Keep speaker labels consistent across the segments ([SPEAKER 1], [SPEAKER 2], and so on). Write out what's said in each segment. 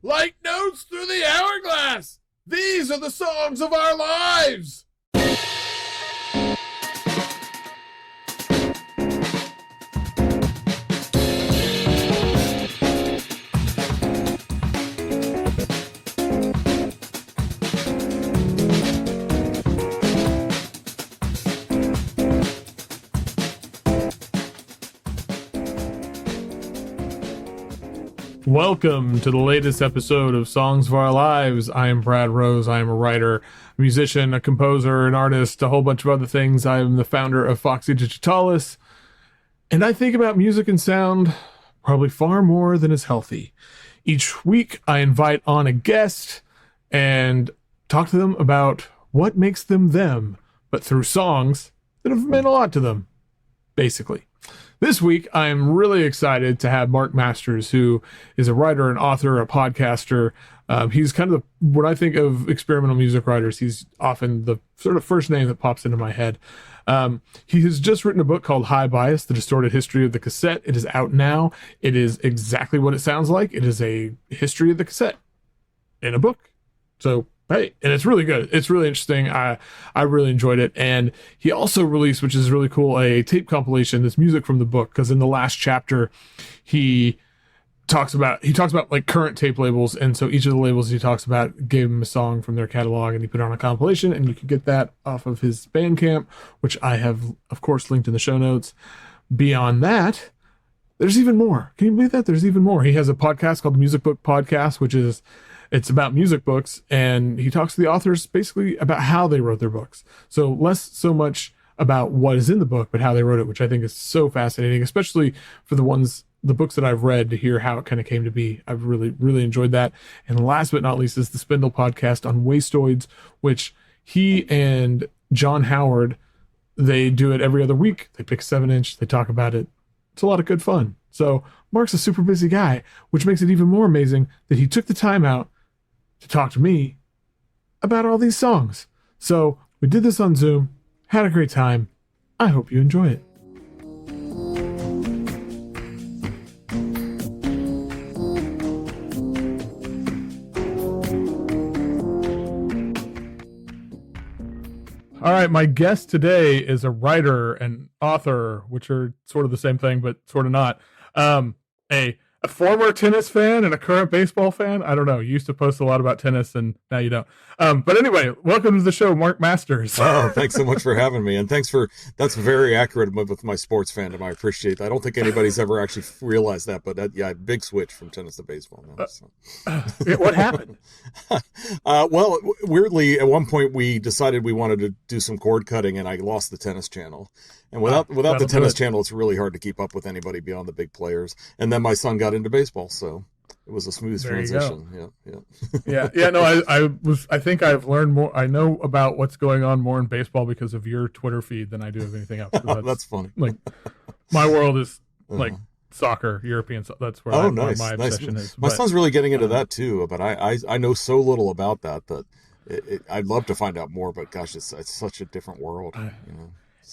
[SPEAKER 1] like notes through the hourglass. These are the songs of our lives. Welcome to the latest episode of Songs of Our Lives. I am Brad Rose. I am a writer, a musician, a composer, an artist, a whole bunch of other things. I am the founder of Foxy, Digitalis, and I think about music and sound probably far more than is healthy. Each week, I invite on a guest and talk to them about what makes them them, but through songs that have meant a lot to them, basically. This week, I'm really excited to have Marc Masters, who is a writer, an author, a podcaster. He's kind of what I think of experimental music writers. He's often the sort of first name that pops into my head. He has just written a book called High Bias, The Distorted History of the Cassette. It is out now. It is exactly what it sounds like. It is a history of the cassette in a book. So, hey, and it's really good. It's really interesting. I really enjoyed it. And he also released, which is really cool, a tape compilation that's music from the book, because in the last chapter he talks about like current tape labels, and so each of the labels he talks about gave him a song from their catalog, and he put it on a compilation, and you can get that off of his Bandcamp, which I have of course linked in the show notes. Beyond that, there's even more. Can you believe that? There's even more. He has a podcast called the Music Book Podcast, which is it's about music books, and he talks to the authors basically about how they wrote their books. So less so much about what is in the book, but how they wrote it, which I think is so fascinating, especially for the books that I've read, to hear how it kind of came to be. I've really, really enjoyed that. And last but not least is the Spindle podcast on wastoids, which he and John Howard, they do it every other week. They pick a 7-inch, they talk about it. It's a lot of good fun. So Marc's a super busy guy, which makes it even more amazing that he took the time out to talk to me about all these songs. So we did this on Zoom, had a great time. I hope you enjoy it. All right, my guest today is a writer and author, which are sort of the same thing, but sort of not. A former tennis fan and a current baseball fan. I don't know. You used to post a lot about tennis, and now you don't. But anyway, welcome to the show, Marc Masters.
[SPEAKER 2] Oh, thanks so much for having me. And that's very accurate with my sports fandom. I appreciate that. I don't think anybody's ever actually realized that, but yeah, big switch from tennis to baseball now. So.
[SPEAKER 1] What happened?
[SPEAKER 2] Well, weirdly, at one point we decided we wanted to do some cord cutting, and I lost the tennis channel. And without the tennis channel, it's really hard to keep up with anybody beyond the big players. And then my son got into baseball, so it was a smooth transition.
[SPEAKER 1] Yeah. No, I think I've learned more. I know about what's going on more in baseball because of your Twitter feed than I do of anything else.
[SPEAKER 2] That's funny.
[SPEAKER 1] Like, my world is like soccer, European. That's where, where my obsession is.
[SPEAKER 2] My son's really getting into that too, but I know so little about that I'd love to find out more. But gosh, it's such a different world.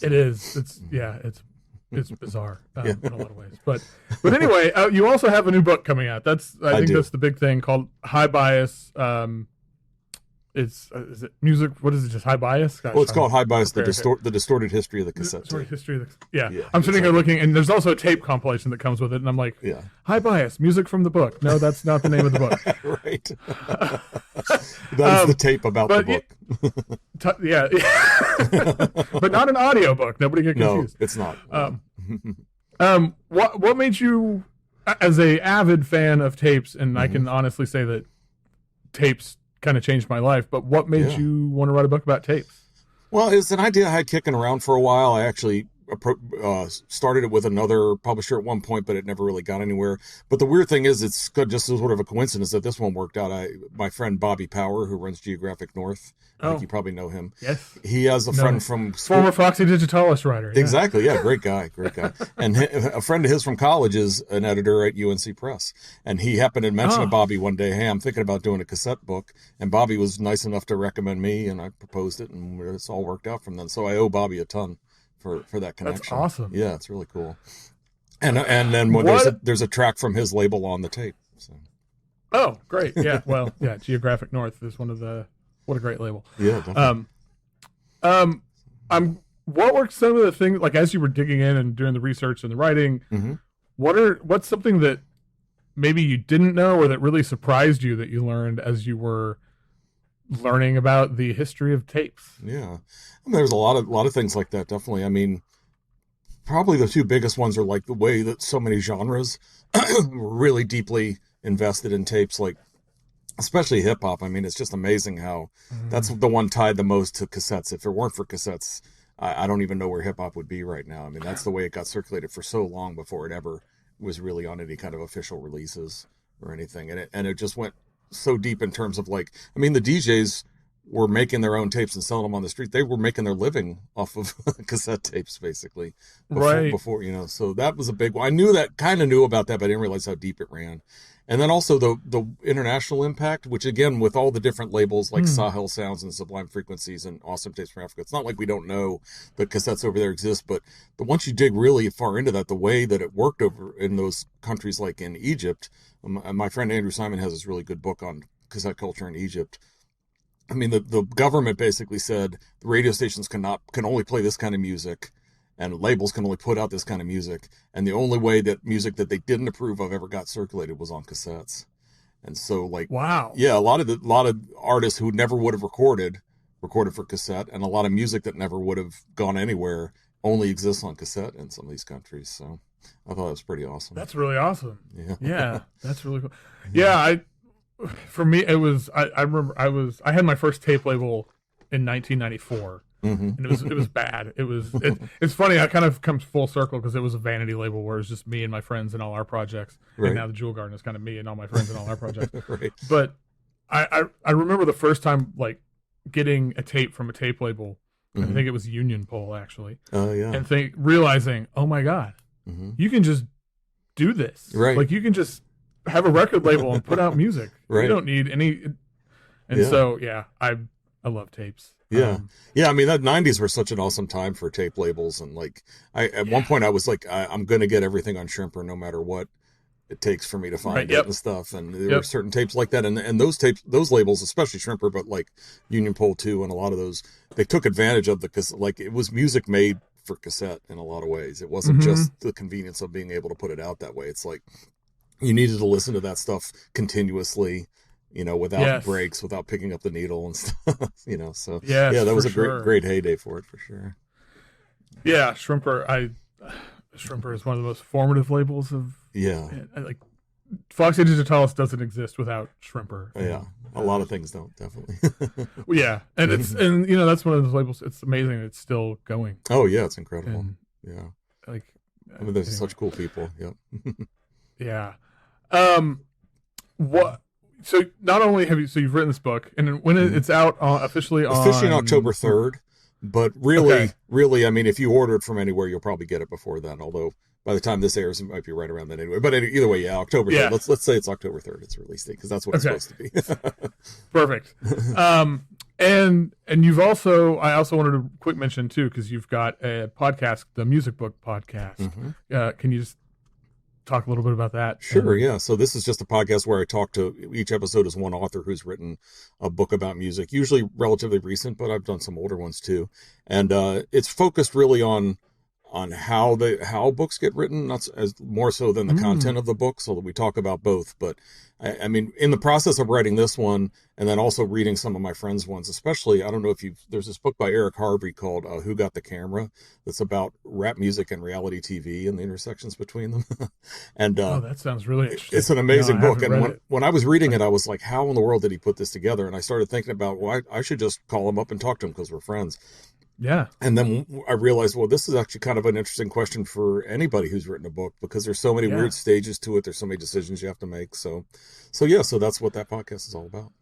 [SPEAKER 1] It is. It's bizarre in a lot of ways. But anyway, you also have a new book coming out. I think that's the big thing, called High Bias. Is it music? What is it? Just High Bias? Gosh,
[SPEAKER 2] it's called High Bias, the distorted history of the cassette tape.
[SPEAKER 1] Yeah. I'm sitting here looking, and there's also a tape compilation that comes with it, and I'm like, High Bias, music from the book. No, that's not the name of the book.
[SPEAKER 2] Right. That's the tape about the book.
[SPEAKER 1] Yeah. But not an audio book. Nobody get confused.
[SPEAKER 2] No, it's not.
[SPEAKER 1] What made you, as a avid fan of tapes, and I can honestly say that tapes kind of changed my life, but what made you want to write a book about tapes?
[SPEAKER 2] Well, it's an idea I had kicking around for a while. I actually started it with another publisher at one point, but it never really got anywhere. But the weird thing is, it's just sort of a coincidence that this one worked out. My friend Bobby Power, who runs Geographic North, I think you probably know him.
[SPEAKER 1] Yes.
[SPEAKER 2] He has a friend from
[SPEAKER 1] former Foxy Digitalis writer. Yeah.
[SPEAKER 2] Exactly. Yeah. Great guy. And a friend of his from college is an editor at UNC Press. And he happened to mention to Bobby one day, hey, I'm thinking about doing a cassette book. And Bobby was nice enough to recommend me, and I proposed it, and it's all worked out from then. So I owe Bobby a ton for that connection.
[SPEAKER 1] That's awesome.
[SPEAKER 2] Yeah, it's really cool. And then when there's a track from his label on the tape. So.
[SPEAKER 1] Oh, great. Yeah. Well, yeah. Geographic North is what a great label.
[SPEAKER 2] Yeah, definitely.
[SPEAKER 1] What were some of the things, like, as you were digging in and doing the research and the writing,
[SPEAKER 2] Mm-hmm.
[SPEAKER 1] what's something that maybe you didn't know or that really surprised you that you learned as you were learning about the history of tapes?
[SPEAKER 2] Yeah, I mean, there's a lot of things like that. Definitely. I mean, probably the two biggest ones are like the way that so many genres were really deeply invested in tapes, like especially hip hop. I mean, it's just amazing how that's the one tied the most to cassettes. If it weren't for cassettes, I don't even know where hip hop would be right now. I mean, that's the way it got circulated for so long before it ever was really on any kind of official releases or anything. And it just went so deep in terms of, like, I mean, the DJs were making their own tapes and selling them on the street. They were making their living off of cassette tapes, basically, before, you know, so that was a big one. I kind of knew about that, but I didn't realize how deep it ran. And then also the international impact, which again, with all the different labels like Sahel Sounds and Sublime Frequencies and Awesome Tapes from Africa, it's not like we don't know that cassettes over there exist, but once you dig really far into that, the way that it worked over in those countries, like in Egypt, my friend Andrew Simon has this really good book on cassette culture in Egypt. I mean, the government basically said the radio stations can only play this kind of music, and labels can only put out this kind of music. And the only way that music that they didn't approve of ever got circulated was on cassettes. And so, like,
[SPEAKER 1] wow,
[SPEAKER 2] yeah, a lot of artists who never would have recorded for cassette, and a lot of music that never would have gone anywhere only exists on cassette in some of these countries. So I thought that was pretty awesome.
[SPEAKER 1] That's really awesome.
[SPEAKER 2] Yeah.
[SPEAKER 1] Yeah, that's really cool. Yeah, for me, it was, I remember I had my first tape label in 1994. And it was bad. It's funny. I kind of comes full circle because it was a vanity label where it was just me and my friends and all our projects. Right. And now the Jewel Garden is kind of me and all my friends and all our projects.
[SPEAKER 2] Right.
[SPEAKER 1] But I remember the first time, like, getting a tape from a tape label. I think it was Union Pole, actually.
[SPEAKER 2] Oh yeah.
[SPEAKER 1] And realizing, oh my God, you can just do this.
[SPEAKER 2] Right.
[SPEAKER 1] Like, you can just have a record label and put out music.
[SPEAKER 2] Right.
[SPEAKER 1] You don't need any. And so, yeah, I love tapes.
[SPEAKER 2] Yeah. I mean, that 90s were such an awesome time for tape labels. And, like, at one point I was like, I'm going to get everything on Shrimper no matter what it takes for me to find it and stuff. And there were certain tapes like that. And those labels, especially Shrimper, but like Union Pole 2 and a lot of those, they took advantage of because, like, it was music made for cassette in a lot of ways. It wasn't just the convenience of being able to put it out that way. It's like you needed to listen to that stuff continuously, you know, without breaks, without picking up the needle and stuff, you know. So that was a great heyday for it, for sure.
[SPEAKER 1] Yeah, Shrimper is one of the most formative labels of like Foxy Digitalis doesn't exist without Shrimper.
[SPEAKER 2] Yeah, a lot of things don't, definitely.
[SPEAKER 1] Yeah, and and you know, that's one of those labels. It's amazing it's still going.
[SPEAKER 2] Oh yeah, it's incredible. And,
[SPEAKER 1] like,
[SPEAKER 2] I mean, there's such cool people. Yep.
[SPEAKER 1] Yeah. What? So not only you've written this book, and when it's out officially on
[SPEAKER 2] October 3rd, but really, I mean, if you order it from anywhere, you'll probably get it before then. Although by the time this airs, it might be right around then anyway. But either way, October 3rd. Let's say it's October 3rd. It's release date because that's what it's supposed to be.
[SPEAKER 1] Perfect. And you've also, I also wanted to quick mention too, because you've got a podcast, the Music Book Podcast. Can you just talk a little bit about that?
[SPEAKER 2] Sure, yeah. So this is just a podcast where I talk to, each episode is one author who's written a book about music, usually relatively recent, but I've done some older ones too. And it's focused really on how books get written, not as more so than the content of the book, so that we talk about both. But I mean, in the process of writing this one, and then also reading some of my friends' ones, especially, I don't know if there's this book by Eric Harvey called Who Got the Camera, that's about rap music and reality TV and the intersections between them. And
[SPEAKER 1] that sounds really interesting.
[SPEAKER 2] It's an amazing book. And when I was reading it, I was like, how in the world did he put this together? And I started thinking about, well, I should just call him up and talk to him because we're friends.
[SPEAKER 1] Yeah. And
[SPEAKER 2] then I realized, well, this is actually kind of an interesting question for anybody who's written a book, because there's so many weird stages to it. There's so many decisions you have to make. So that's what that podcast is all about.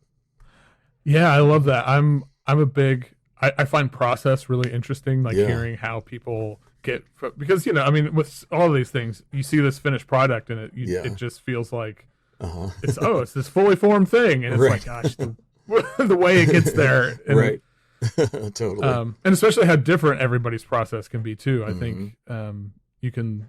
[SPEAKER 1] Yeah, I love that. I'm a big, I find process really interesting, like hearing how people get, because, you know, I mean, with all of these things, you see this finished product and it just feels like it's this fully formed thing. And it's like, gosh, the way it gets there. And,
[SPEAKER 2] right. Totally.
[SPEAKER 1] And especially how different everybody's process can be too. I think you can,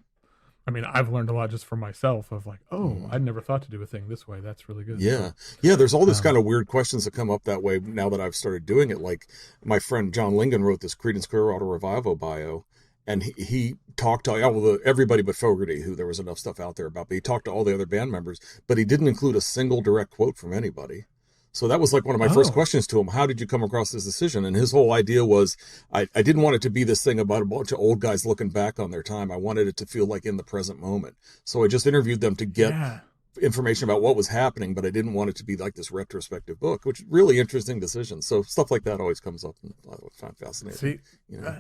[SPEAKER 1] I mean, I've learned a lot just from myself of like, oh,
[SPEAKER 2] Mm.
[SPEAKER 1] I'd never thought to do a thing this way. That's really good.
[SPEAKER 2] Yeah. Yeah. There's all this kind of weird questions that come up that way now that I've started doing it. Like my friend John Lingen wrote this Creedence Clearwater Revival bio, and he talked to everybody but Fogerty, who there was enough stuff out there about, but he talked to all the other band members, but he didn't include a single direct quote from anybody. So that was like one of my first questions to him. How did you come across this decision? And his whole idea was, I didn't want it to be this thing about a bunch of old guys looking back on their time. I wanted it to feel like in the present moment. So I just interviewed them to get information about what was happening, but I didn't want it to be like this retrospective book, which is really interesting decision. So stuff like that always comes up, and I find fascinating.
[SPEAKER 1] See,
[SPEAKER 2] you know?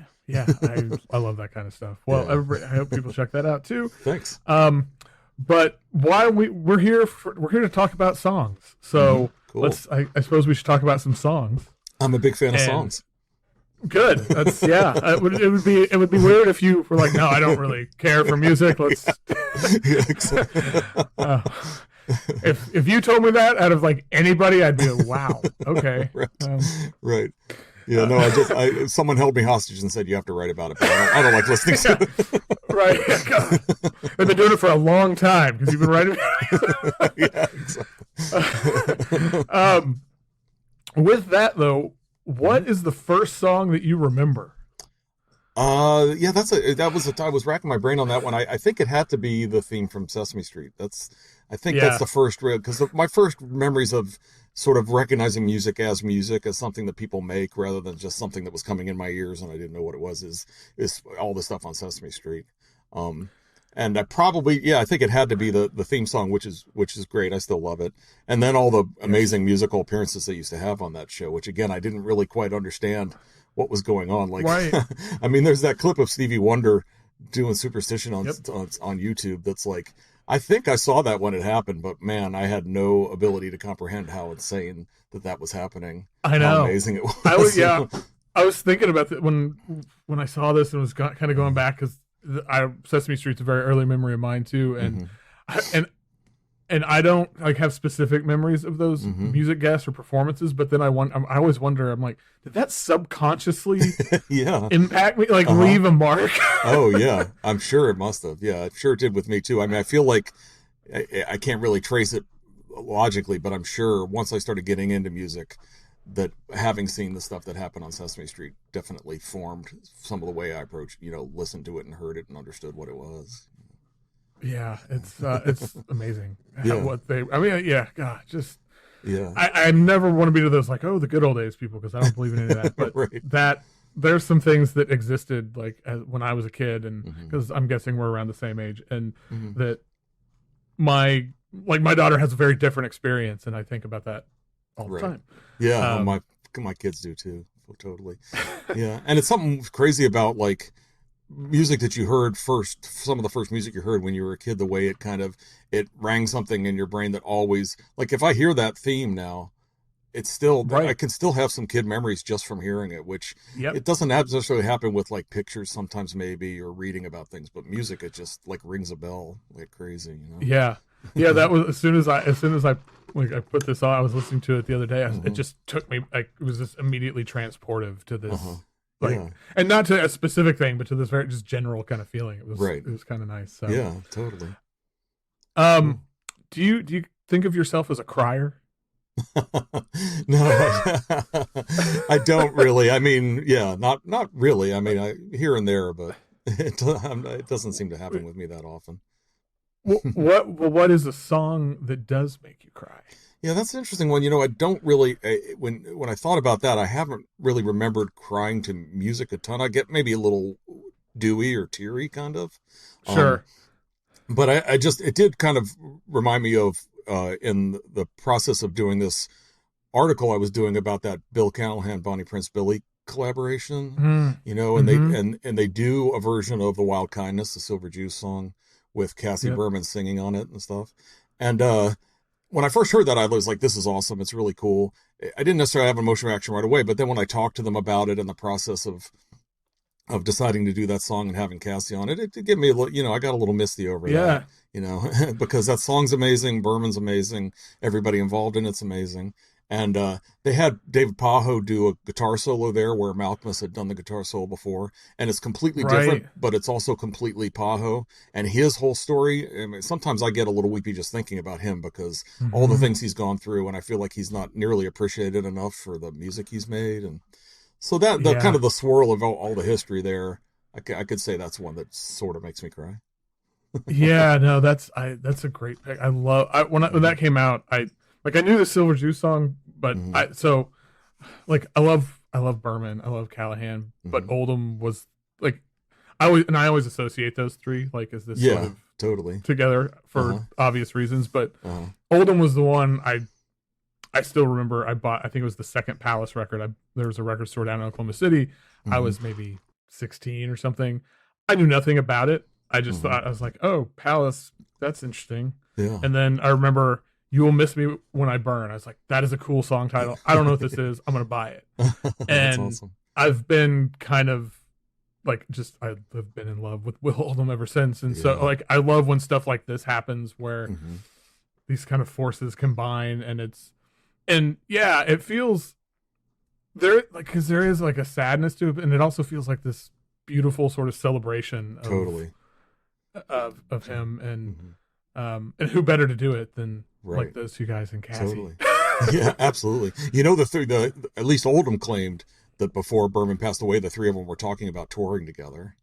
[SPEAKER 1] I love that kind of stuff. Well, I hope people check that out too.
[SPEAKER 2] Thanks.
[SPEAKER 1] But why we're here to talk about songs. So
[SPEAKER 2] cool.
[SPEAKER 1] I suppose we should talk about some songs.
[SPEAKER 2] I'm a big fan of songs.
[SPEAKER 1] Good. That's it would be weird if you were like, no, I don't really care for music. Let's
[SPEAKER 2] Exactly.
[SPEAKER 1] if you told me that out of like anybody, I'd be like, wow, okay.
[SPEAKER 2] Right. Yeah, no, someone held me hostage and said, you have to write about it, but I don't like listening to it.
[SPEAKER 1] Right. I've been doing it for a long time because you've been writing.
[SPEAKER 2] Yeah, exactly.
[SPEAKER 1] With that though, what is the first song that you remember?
[SPEAKER 2] I was racking my brain on that one. I think it had to be the theme from Sesame Street. That's the first real, because my first memories of sort of recognizing music as something that people make rather than just something that was coming in my ears and I didn't know what it was is all the stuff on Sesame Street. And I think it had to be the theme song, which is great. I still love it. And then all the amazing musical appearances they used to have on that show, which again, I didn't really quite understand what was going on. Like, right. I mean, there's that clip of Stevie Wonder doing Superstition on YouTube. That's like, I think I saw that when it happened, but man, I had no ability to comprehend how insane that was happening.
[SPEAKER 1] I know.
[SPEAKER 2] How amazing it was.
[SPEAKER 1] I was thinking about that when I saw this and was kind of going back because Sesame Street's a very early memory of mine too, and and I don't like have specific memories of those music guests or performances, but then I always wonder, I'm like, did that subconsciously impact me, like leave a mark?
[SPEAKER 2] Oh yeah, I'm sure it must have. Yeah, I'm sure it did with me too. I mean, I feel like I can't really trace it logically, but I'm sure once I started getting into music, that having seen the stuff that happened on Sesame Street definitely formed some of the way I approached, listened to it and heard it and understood what it was.
[SPEAKER 1] Yeah, it's amazing.
[SPEAKER 2] Yeah.
[SPEAKER 1] I never want to be to those like, oh, the good old days people, because I don't believe in any of that. But
[SPEAKER 2] right.
[SPEAKER 1] There's some things that existed like when I was a kid, and because I'm guessing we're around the same age, and that my daughter has a very different experience, and I think about that all the time.
[SPEAKER 2] Yeah, my kids do too. Totally. Yeah, and it's something crazy about like music that you heard first, some of the first music you heard when you were a kid, the way it rang something in your brain that always, like if I hear that theme now, it's still, I can still have some kid memories just from hearing it, which it doesn't necessarily happen with like pictures sometimes maybe, or reading about things, but music, it just like rings a bell like crazy,
[SPEAKER 1] Yeah. That was as soon as I put this on, I was listening to it the other day. It just took me, like, it was just immediately transportive to this, and not to a specific thing, but to this very just general kind of feeling. It was It was kind of nice. So.
[SPEAKER 2] Yeah, totally.
[SPEAKER 1] Do you think of yourself as a crier?
[SPEAKER 2] No, I don't really. I mean, not really. I mean, here and there, but it doesn't seem to happen with me that often.
[SPEAKER 1] What is a song that does make you cry?
[SPEAKER 2] Yeah, that's an interesting one. I don't really, when I thought about that, I haven't really remembered crying to music a ton. I get maybe a little dewy or teary kind of.
[SPEAKER 1] Sure.
[SPEAKER 2] But it did kind of remind me of, in the process of doing this article I was doing about that Bill Callahan, Bonnie Prince Billy collaboration, and they do a version of The Wild Kindness, the Silver Juice song, with Cassie Berman singing on it and stuff. And when I first heard that, I was like, this is awesome. It's really cool. I didn't necessarily have an emotional reaction right away, but then when I talked to them about it and the process of deciding to do that song and having Cassie on it, it did give me a little, I got a little misty over that, because that song's amazing. Berman's amazing. Everybody involved in it's amazing. And they had David Pajo do a guitar solo there where Malcolmus had done the guitar solo before. And it's completely different, but it's also completely Pajo. And his whole story, I mean, sometimes I get a little weepy just thinking about him because all the things he's gone through, and I feel like he's not nearly appreciated enough for the music he's made. And so that the kind of the swirl of all the history there, I could say that's one that sort of makes me cry.
[SPEAKER 1] Yeah, no, that's a great pick. When that came out, I knew the Silver Juice song, but I love Berman, I love Callahan, but Oldham was like I always associate those three like as this sort of
[SPEAKER 2] totally
[SPEAKER 1] together for obvious reasons, but Oldham was the one I still remember I bought. I think it was the second Palace record. There was a record store down in Oklahoma City. I was maybe 16 or something. I knew nothing about it. I just thought, I was like, oh, Palace, that's interesting.
[SPEAKER 2] Yeah.
[SPEAKER 1] And then I remember You Will Miss Me When I Burn. I was like, that is a cool song title. I don't know what this is. I'm going to buy it. And
[SPEAKER 2] awesome.
[SPEAKER 1] I've been kind of like, I've been in love with Will Oldham ever since. And so like, I love when stuff like this happens where these kind of forces combine and it feels there, like, cause there is like a sadness to it. And it also feels like this beautiful sort of celebration of him and who better to do it than like those two guys in Cassie.
[SPEAKER 2] Totally. Yeah, absolutely. You know, at least Oldham claimed that before Berman passed away, the three of them were talking about touring together,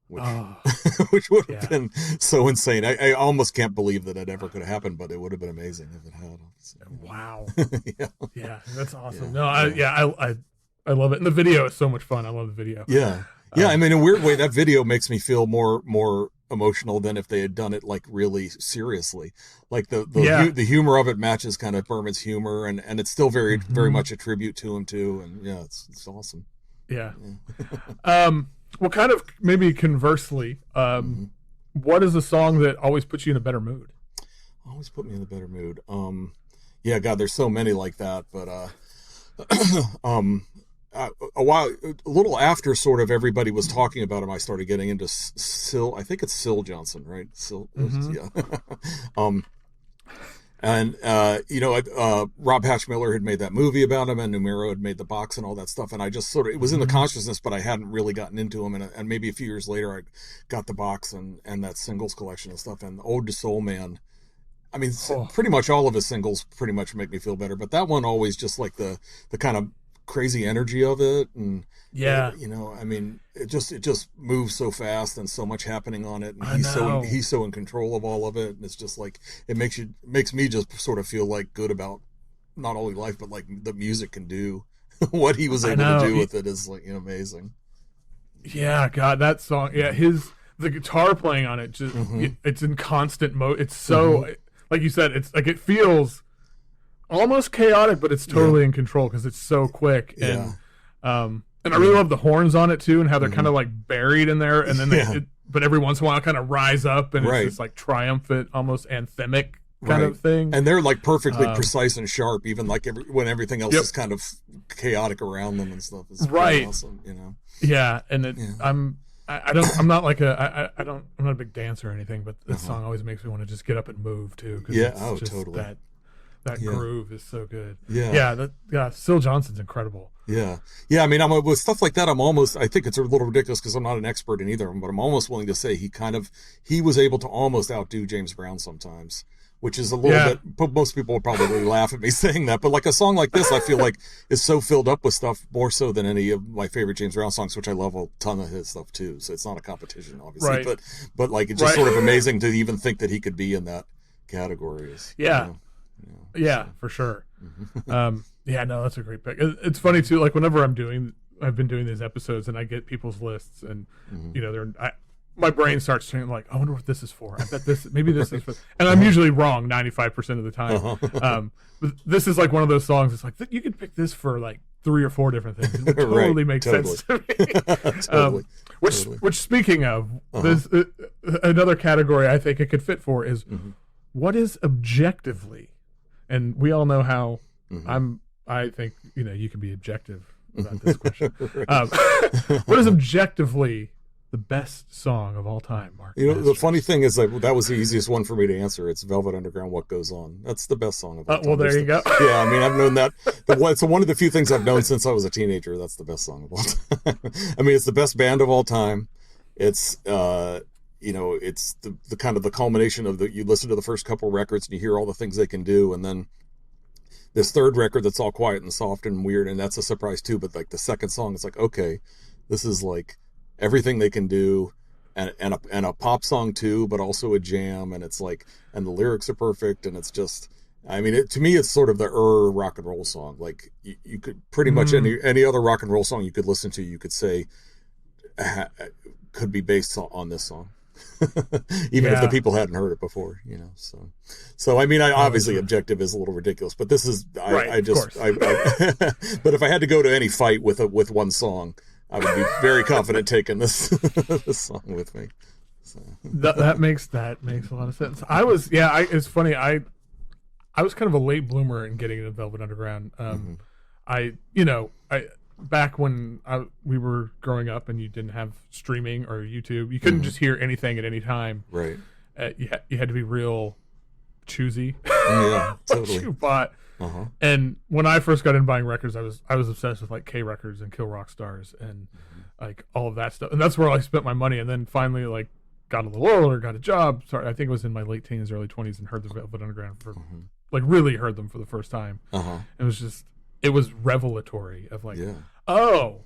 [SPEAKER 2] which would have been so insane. I almost can't believe that it ever could have happened, but it would have been amazing if it had.
[SPEAKER 1] Wow. Yeah, that's awesome. I love it. And the video is so much fun. I love the video.
[SPEAKER 2] Yeah. Yeah, I mean, in a weird way, that video makes me feel more emotional than if they had done it like really seriously. Like the humor of it matches kind of Berman's humor, and it's still very much a tribute to him too. And it's awesome.
[SPEAKER 1] Yeah. Well, kind of maybe conversely, what is a song that always puts you in a better mood?
[SPEAKER 2] Always put me in a better mood. Yeah, God, there's so many like that, but a little after sort of everybody was talking about him, I started getting into Syl. I think it's Syl Johnson, right? Syl, yeah. Rob Hatch-Miller had made that movie about him, and Numero had made the box and all that stuff, and I just sort of, it was in the consciousness, but I hadn't really gotten into him, and maybe a few years later I got the box and that singles collection and stuff, and Ode to Soul Man. I mean, pretty much all of his singles pretty much make me feel better, but that one always just like the kind of crazy energy of it, and I mean, it just moves so fast and so much happening on it, and he's so in control of all of it, and it's just like it makes me just sort of feel like good about not only life but like the music can do. What he was able to do with it is like amazing. Yeah,
[SPEAKER 1] God, that song, the guitar playing on it just it's in constant mode. It's so like you said, it's like it feels almost chaotic, but it's totally in control because it's so quick. And I really love the horns on it too, and how they're kind of like buried in there, and then but every once in a while kind of rise up, and it's this like triumphant, almost anthemic kind of thing.
[SPEAKER 2] And they're like perfectly precise and sharp, even like when everything else is kind of chaotic around them and stuff. It's really awesome,
[SPEAKER 1] Yeah, and I'm not a big dancer or anything, but this song always makes me want to just get up and move too.
[SPEAKER 2] Totally.
[SPEAKER 1] That groove is so good.
[SPEAKER 2] Yeah.
[SPEAKER 1] Syl Johnson's incredible.
[SPEAKER 2] Yeah. I mean, with stuff like that, I think it's a little ridiculous because I'm not an expert in either of them, but I'm almost willing to say he was able to almost outdo James Brown sometimes, which is a little bit, but most people would probably laugh at me saying that, but like a song like this, I feel like is so filled up with stuff more so than any of my favorite James Brown songs, which I love a ton of his stuff too. So it's not a competition, obviously, but like, it's just sort of amazing to even think that he could be in that category.
[SPEAKER 1] For sure. That's a great pick. It's funny too, like whenever I've been doing these episodes and I get people's lists, and my brain starts turning like, I wonder what this is for. I bet maybe this is for, and I'm usually wrong 95% of the time. But this is like one of those songs. It's like you could pick this for like 3 or 4 different things. It would totally make sense to me. Which speaking of, this another category I think it could fit for is what is objectively. And we all know how I think, you can be objective about this question. What is objectively the the best song of all time, Mark?
[SPEAKER 2] You know, the
[SPEAKER 1] Masters?
[SPEAKER 2] funny thing is that was the easiest one for me to answer. It's Velvet Underground, What Goes On. That's the best song of all time.
[SPEAKER 1] Well, there you go.
[SPEAKER 2] Yeah, I mean, I've known that. It's one of the few things I've known since I was a teenager. That's the best song of all time. I mean, it's the best band of all time. It's, it's the kind of the culmination of you listen to the first couple records and you hear all the things they can do. And then this third record that's all quiet and soft and weird. And that's a surprise too. But like the second song, it's like, okay, this is like everything they can do. And a pop song too, but also a jam, and it's like, and the lyrics are perfect, and it's just, I mean, to me, it's sort of the rock and roll song. Like you could pretty much any other rock and roll song you could listen to, you could say could be based on this song, even if the people hadn't heard it before, you know. So I mean, obviously objective is a little ridiculous, but this is but if I had to go to any fight with one song, I would be very confident taking this song with me. So.
[SPEAKER 1] That makes a lot of sense. It's funny. I was kind of a late bloomer in getting into Velvet Underground. Back when we were growing up and you didn't have streaming or YouTube, you couldn't just hear anything at any time.
[SPEAKER 2] Right.
[SPEAKER 1] You had to be real choosy.
[SPEAKER 2] Yeah, totally.
[SPEAKER 1] What you bought.
[SPEAKER 2] Uh-huh.
[SPEAKER 1] And when I first got in buying records, I was obsessed with like K Records and Kill Rock Stars and like all of that stuff. And that's where I spent my money. And then finally, like, got a little older, got a job. Sorry, I think it was in my late teens, early 20s, and heard the Velvet Underground like really heard them for the first time.
[SPEAKER 2] Uh-huh.
[SPEAKER 1] It was revelatory of like,
[SPEAKER 2] yeah.
[SPEAKER 1] Oh,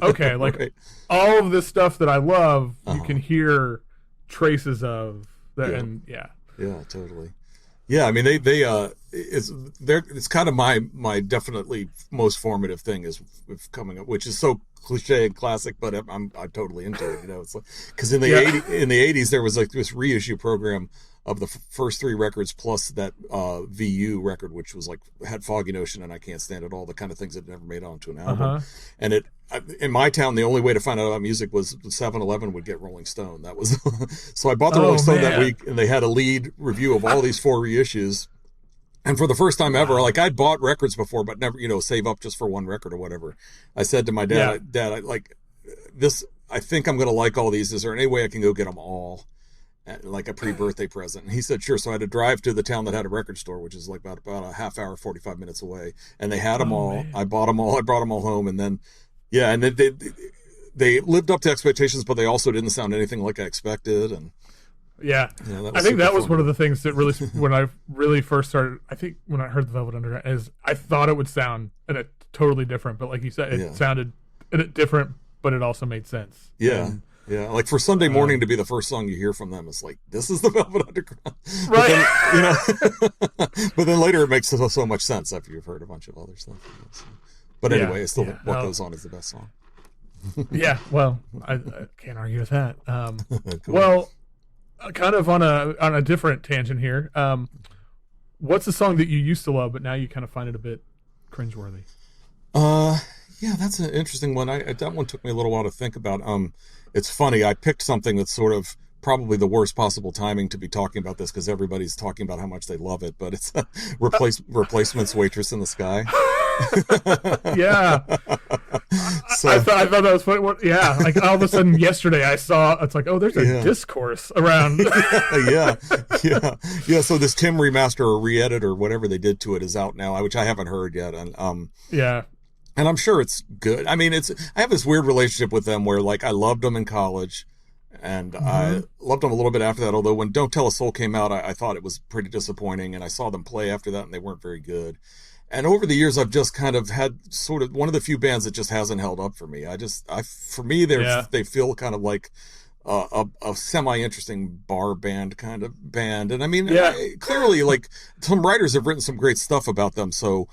[SPEAKER 1] okay, like
[SPEAKER 2] right.
[SPEAKER 1] all of this stuff that I love, you can hear traces of that, and
[SPEAKER 2] yeah, totally. Yeah, I mean it's kind of my definitely most formative thing is coming up, which is so cliche and classic, but I'm totally into it. You know, it's like because in the '80s there was like this reissue program of the first three records plus that VU record, which was like had Foggy Notion and I Can't Stand It, all the kind of things that never made onto an album. And in my town, the only way to find out about music was 7-Eleven would get Rolling Stone. That was so I bought the Rolling Stone that week, and they had a lead review of all these 4 reissues. And for the first time ever, like I'd bought records before, but never, save up just for one record or whatever. I said to my dad, Dad, I like this. I think I'm going to like all these. Is there any way I can go get them all? Like a pre-birthday present. And he said, sure. So I had to drive to the town that had a record store, which is like about a half hour, 45 minutes away. And they had them all. Man. I bought them all. I brought them all home. And then, and they lived up to expectations, but they also didn't sound anything like I expected. And
[SPEAKER 1] I think that was one of the things that really, when I really first started, I think when I heard the Velvet Underground, is I thought it would sound totally different. But like you said, it sounded different, but it also made sense.
[SPEAKER 2] Yeah.
[SPEAKER 1] And,
[SPEAKER 2] yeah, like for Sunday morning to be the first song you hear from them, it's like, this is the Velvet Underground.
[SPEAKER 1] Right.
[SPEAKER 2] But then, but then later it makes so much sense after you've heard a bunch of other stuff. But anyway, it's still What Goes On is the best song.
[SPEAKER 1] Yeah, well, I can't argue with that.
[SPEAKER 2] Cool.
[SPEAKER 1] Well, kind of on a different tangent here. What's a song that you used to love, but now you kind of find it a bit cringeworthy?
[SPEAKER 2] Yeah, that's an interesting one. That one took me a little while to think about. It's funny. I picked something that's sort of probably the worst possible timing to be talking about this because everybody's talking about how much they love it, but it's Replacement's Waitress in the Sky.
[SPEAKER 1] Yeah.
[SPEAKER 2] So,
[SPEAKER 1] I thought that was funny. Like all of a sudden yesterday I saw, it's like, oh, there's a discourse around.
[SPEAKER 2] Yeah. So this Tim remaster or re-edit or whatever they did to it is out now, which I haven't heard yet. And and I'm sure it's good. I mean, I have this weird relationship with them where like I loved them in college and I loved them a little bit after that. Although when Don't Tell a Soul came out, I thought it was pretty disappointing, and I saw them play after that and they weren't very good. And over the years, I've just kind of had sort of one of the few bands that just hasn't held up for me. For me, they feel kind of like a semi-interesting bar band kind of band. And I mean, clearly like some writers have written some great stuff about them. So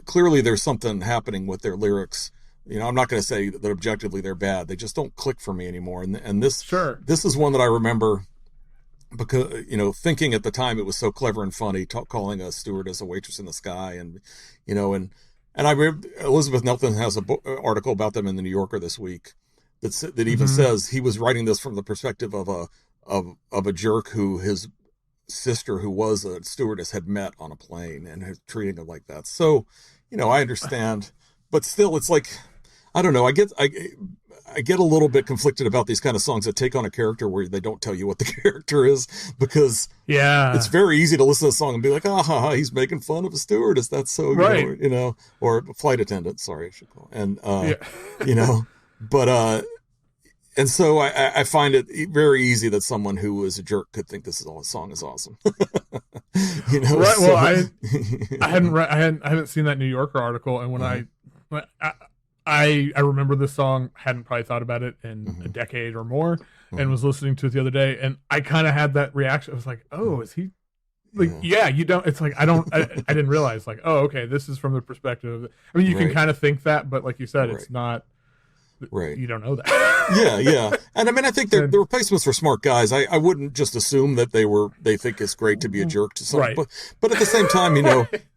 [SPEAKER 2] clearly there's something happening with their lyrics. I'm not going to say that objectively they're bad. They just don't click for me anymore. And this is one that I remember because, thinking at the time it was so clever and funny, calling a stewardess a waitress in the sky. And, and I read Elizabeth Nelson has an article about them in the New Yorker this week that even says he was writing this from the perspective of a jerk who his sister, who was a stewardess, had met on a plane and treating him like that. So, I understand, but still it's like, I don't know. I get a little bit conflicted about these kind of songs that take on a character where they don't tell you what the character is, because it's very easy to listen to a song and be like, he's making fun of a stewardess. That's so, or a flight attendant. Sorry, I should call. And, but, and so I find it very easy that someone who is a jerk could think this song is awesome.
[SPEAKER 1] Right. Well, I haven't seen that New Yorker article, and when I remember this song, hadn't probably thought about it in a decade or more, and was listening to it the other day, and I kind of had that reaction. I was like, oh, is he like, you don't, it's like, I didn't realize, like, oh, okay, this is from the perspective of, I mean, you can kind of think that, but like you said, it's not, you don't know that.
[SPEAKER 2] Yeah. And I mean, I think the replacements were smart guys. I wouldn't just assume that they think it's great to be a jerk to someone, but at the same time,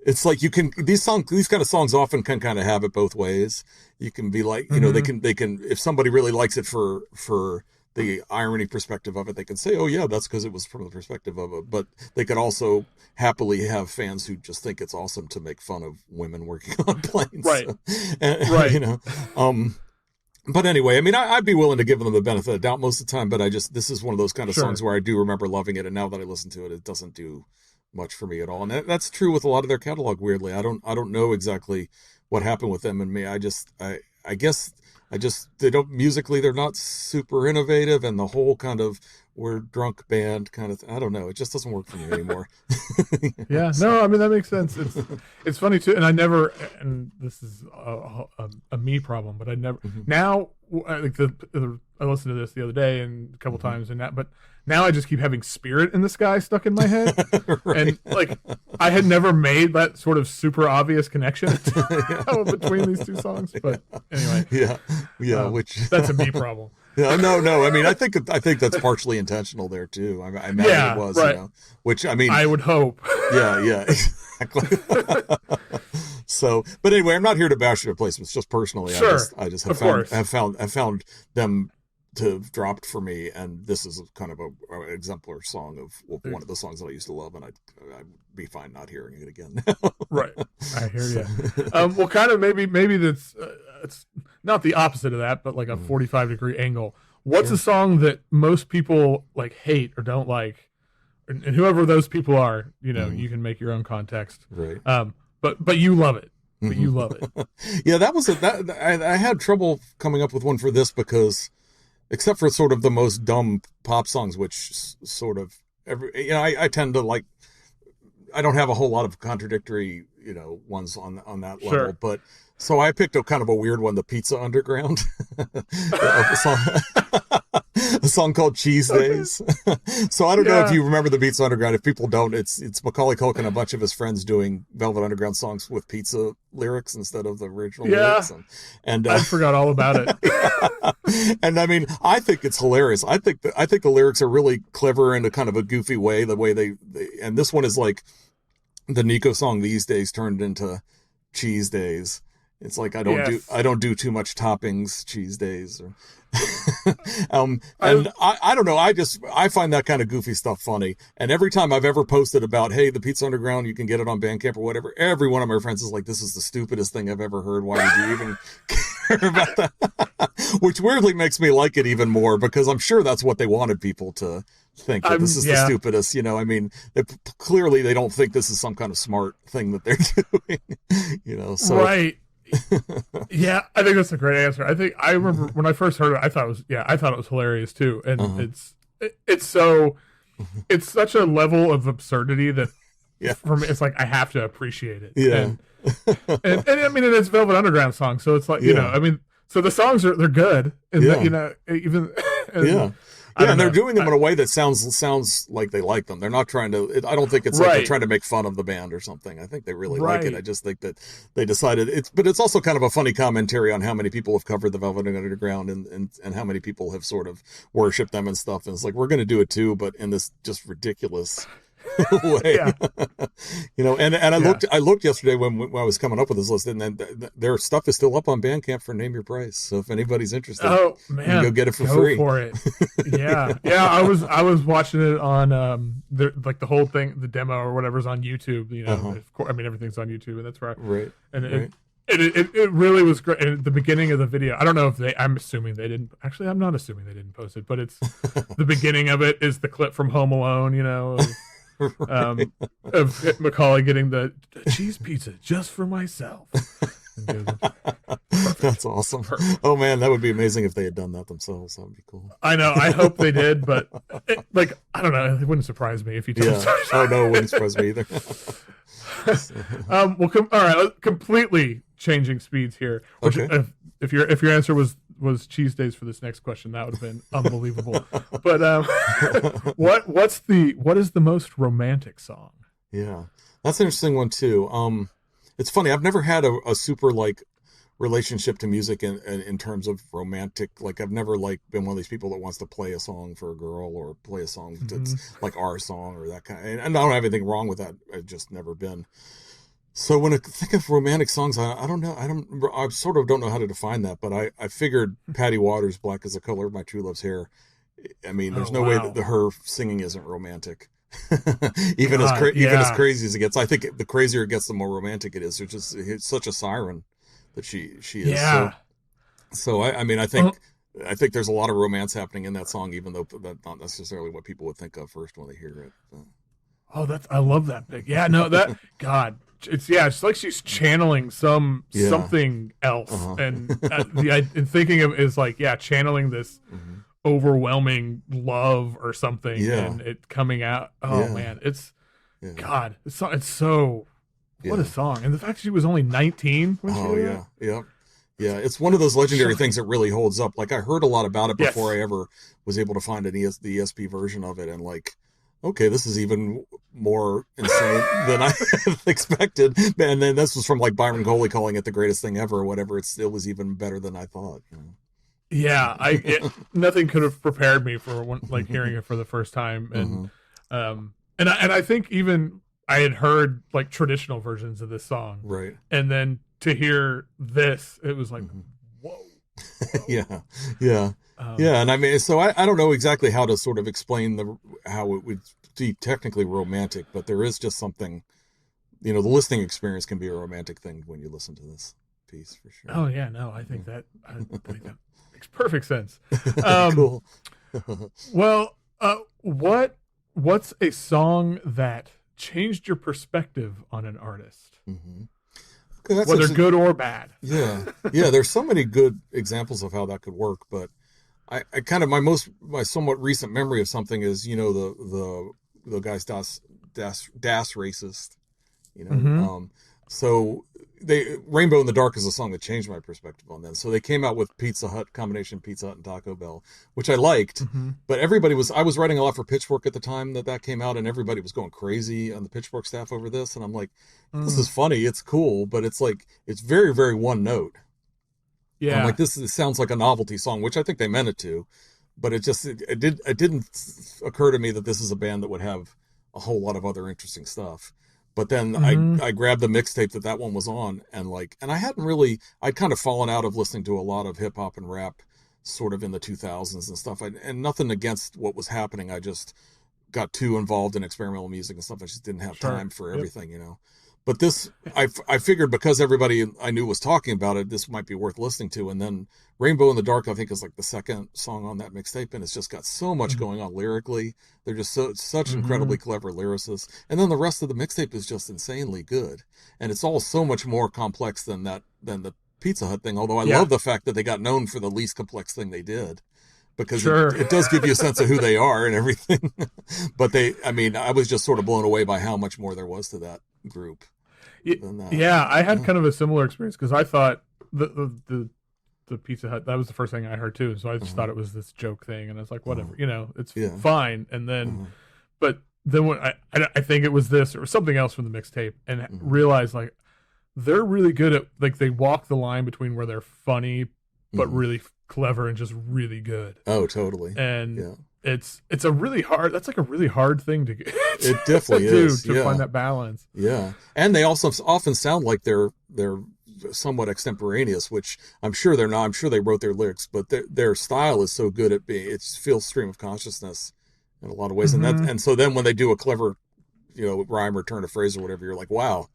[SPEAKER 2] it's like these kind of songs often can kind of have it both ways. You can be like, they can, if somebody really likes it for the irony perspective of it, they can say, oh yeah, that's because it was from the perspective of it. But they could also happily have fans who just think it's awesome to make fun of women working on planes.
[SPEAKER 1] Right.
[SPEAKER 2] But anyway, I mean, I'd be willing to give them the benefit of the doubt most of the time, but this is one of those kind of songs where I do remember loving it, and now that I listen to it, it doesn't do much for me at all. And that's true with a lot of their catalog, weirdly. I don't know exactly what happened with them and me. I guess they don't, musically, they're not super innovative, and the whole kind of we're drunk band kind of I don't know, it just doesn't work for me anymore.
[SPEAKER 1] No, I mean, that makes sense. It's funny too, and I never, and this is a me problem, but I never now, like I listened to this the other day and a couple times, but now I just keep having Spirit in the Sky stuck in my head. And like, I had never made that sort of super obvious connection between these two songs, but anyway.
[SPEAKER 2] Which
[SPEAKER 1] that's a me problem.
[SPEAKER 2] No. I mean, I think that's partially intentional there too. I imagine it was, which, I mean,
[SPEAKER 1] I would hope.
[SPEAKER 2] Yeah, exactly. So, but anyway, I'm not here to bash the replacements. Just personally, I just have found them to have dropped for me, and this is kind of an exemplar song of one of the songs that I used to love, and I'd be fine not hearing it again.
[SPEAKER 1] Right, I hear you. Well, kind of maybe that's it's not the opposite of that, but like a 45-degree angle. What's a song that most people like hate or don't like, and whoever those people are, you can make your own context.
[SPEAKER 2] Right.
[SPEAKER 1] But you love it. But you love it.
[SPEAKER 2] Yeah, I had trouble coming up with one for this because, except for sort of the most dumb pop songs, which sort of I tend to like. I don't have a whole lot of contradictory, ones on that level, but so I picked a kind of a weird one, the Pizza Underground, a song called Cheese Days. So I don't know if you remember the Pizza Underground. If people don't, it's Macaulay Culkin and a bunch of his friends doing Velvet Underground songs with pizza lyrics instead of the original lyrics. And
[SPEAKER 1] I forgot all about it.
[SPEAKER 2] And I mean, I think it's hilarious. I think the lyrics are really clever in a kind of a goofy way. The way they and this one is like the Nico song These Days turned into Cheese Days. It's like I don't do too much toppings cheese days, or and I don't know. I find that kind of goofy stuff funny. And every time I've ever posted about, hey, the Pizza Underground, you can get it on Bandcamp or whatever, every one of my friends is like, this is the stupidest thing I've ever heard. Why would you even care about that? Which weirdly makes me like it even more, because I'm sure that's what they wanted people to think, that this is the stupidest. I mean, clearly they don't think this is some kind of smart thing that they're doing. So
[SPEAKER 1] right. Yeah, I think that's a great answer. I remember when I first heard it, I thought it was hilarious too. And it's such a level of absurdity that for me, it's like I have to appreciate it.
[SPEAKER 2] Yeah.
[SPEAKER 1] And I mean, it's Velvet Underground song, so it's like, I mean, so the songs they're good, and
[SPEAKER 2] and they're doing them in a way that sounds like they like them. They're not trying to. I don't think it's like they're trying to make fun of the band or something. I think they really like it. I just think that they decided but it's also kind of a funny commentary on how many people have covered the Velvet Underground and how many people have sort of worshipped them and stuff. And it's like, we're going to do it too, but in this just ridiculous way. And I looked yesterday when I was coming up with this list, and then their stuff is still up on Bandcamp for Name Your Price. So if anybody's interested, you can go get it for free.
[SPEAKER 1] For it. I was watching it on the whole thing, the demo or whatever's on YouTube. I mean, everything's on YouTube, and that's right. It really was great. And at the beginning of the video, I don't know if I'm assuming they didn't. Actually, I'm not assuming they didn't post it, but it's the beginning of it is the clip from Home Alone,
[SPEAKER 2] Right.
[SPEAKER 1] of Macaulay getting the cheese pizza just for myself.
[SPEAKER 2] That's awesome.
[SPEAKER 1] Perfect.
[SPEAKER 2] Oh man, that would be amazing if they had done that themselves. That would be cool.
[SPEAKER 1] I know. I hope they did, but I don't know. It wouldn't surprise me if you told me.
[SPEAKER 2] Oh no, it wouldn't surprise me either.
[SPEAKER 1] All right. Completely changing speeds here. Which,
[SPEAKER 2] Okay.
[SPEAKER 1] if your answer was cheese days for this next question, that would have been unbelievable. But what is the most romantic song?
[SPEAKER 2] Yeah, that's an interesting one too. It's funny. I've never had a super like relationship to music in terms of romantic. Like I've never like been one of these people that wants to play a song for a girl or play a song that's like our song or that kind. And I don't have anything wrong with that. I've just never been. So when I think of romantic songs, I don't know. I sort of don't know how to define that. But I figured Patty Waters' "Black is the Color of My True Love's Hair." I mean, there's no way that her singing isn't romantic. even as crazy as it gets. I think the crazier it gets, the more romantic it is. It's such a siren that she is.
[SPEAKER 1] Yeah.
[SPEAKER 2] So I mean, I think there's a lot of romance happening in that song, even though that's not necessarily what people would think of first when they hear it.
[SPEAKER 1] I love that big. Yeah, no, that God, it's like she's channeling something else, and thinking of is like channeling this overwhelming love or something, and it coming out. Oh man, God, it's so what a song, and the fact she was only 19 when she did that.
[SPEAKER 2] Yeah, it's one of those legendary things that really holds up. Like I heard a lot about it before I ever was able to find the ESP version of it, and like, okay, this is even more insane than I expected. And then this was from like Byron Coley calling it the greatest thing ever or whatever. It still was even better than I thought.
[SPEAKER 1] Yeah, nothing could have prepared me for hearing it for the first time, and I think even I had heard like traditional versions of this song,
[SPEAKER 2] right?
[SPEAKER 1] And then to hear this, it was like, whoa.
[SPEAKER 2] yeah. And I mean, so I don't know exactly how to sort of explain how it would be technically romantic, but there is just something, the listening experience can be a romantic thing when you listen to this piece for sure.
[SPEAKER 1] Oh yeah, no, I think that makes perfect sense.
[SPEAKER 2] Cool.
[SPEAKER 1] Well, what's a song that changed your perspective on an artist? Okay, whether good or bad.
[SPEAKER 2] Yeah. There's so many good examples of how that could work, but I kind of my somewhat recent memory of something is the guy's Das racist, so Rainbow in the Dark is a song that changed my perspective on that. So they came out with combination Pizza Hut and Taco Bell, which I liked, but I was writing a lot for Pitchfork at the time that came out, and everybody was going crazy on the Pitchfork staff over this. And I'm like, this is funny. It's cool, but it's like, it's very, very one note. Yeah. I'm like, this sounds like a novelty song, which I think they meant it to, but it didn't occur to me that this is a band that would have a whole lot of other interesting stuff. But then I grabbed the mixtape that one was on, and I'd kind of fallen out of listening to a lot of hip hop and rap sort of in the 2000s and stuff. And nothing against what was happening. I just got too involved in experimental music and stuff. I just didn't have time for everything, But this, I figured because everybody I knew was talking about it, this might be worth listening to. And then Rainbow in the Dark, I think, is like the second song on that mixtape, and it's just got so much going on lyrically. They're just such incredibly clever lyricists. And then the rest of the mixtape is just insanely good. And it's all so much more complex than the Pizza Hut thing, although I love the fact that they got known for the least complex thing they did. Because it does give you a sense of who they are and everything. But I was just sort of blown away by how much more there was to that group.
[SPEAKER 1] Yeah, I had kind of a similar experience because I thought the Pizza Hut, that was the first thing I heard too. So I just thought it was this joke thing, and I was like, whatever, it's fine. And then, but then when I think it was this or something else from the mixtape, and realized like they're really good at like they walk the line between where they're funny but really clever and just really good.
[SPEAKER 2] Oh, totally.
[SPEAKER 1] And it's a really hard. That's like a really hard thing to get.
[SPEAKER 2] It definitely is
[SPEAKER 1] to find that balance.
[SPEAKER 2] Yeah, and they also often sound like they're somewhat extemporaneous, which I'm sure they're not. I'm sure they wrote their lyrics, but their style is so good at being. It feels stream of consciousness in a lot of ways, and so then when they do a clever rhyme or turn a phrase or whatever, you're like, wow,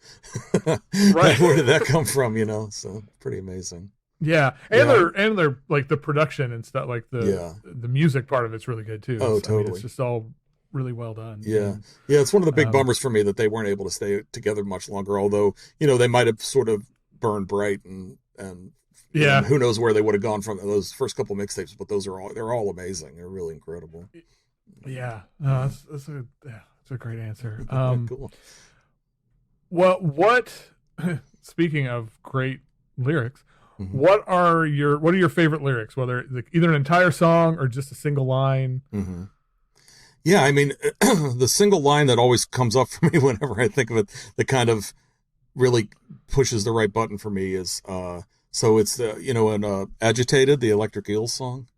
[SPEAKER 1] Right.
[SPEAKER 2] where did that come from? So pretty amazing.
[SPEAKER 1] Yeah, and they're like the production and stuff, like the music part of it's really good too.
[SPEAKER 2] Oh, totally.
[SPEAKER 1] It's just all really well done.
[SPEAKER 2] Yeah, it's one of the big bummers for me that they weren't able to stay together much longer. Although they might have sort of burned bright and who knows where they would have gone from those first couple mixtapes. But they're all amazing. They're really incredible.
[SPEAKER 1] Yeah, no, that's a great answer.
[SPEAKER 2] Cool.
[SPEAKER 1] What speaking of great lyrics.
[SPEAKER 2] Mm-hmm.
[SPEAKER 1] What are your favorite lyrics? Whether either an entire song or just a single line?
[SPEAKER 2] Mm-hmm. Yeah, I mean, the single line that always comes up for me whenever I think of it, that kind of really pushes the right button for me is so it's in Agitated, the Electric Eels song,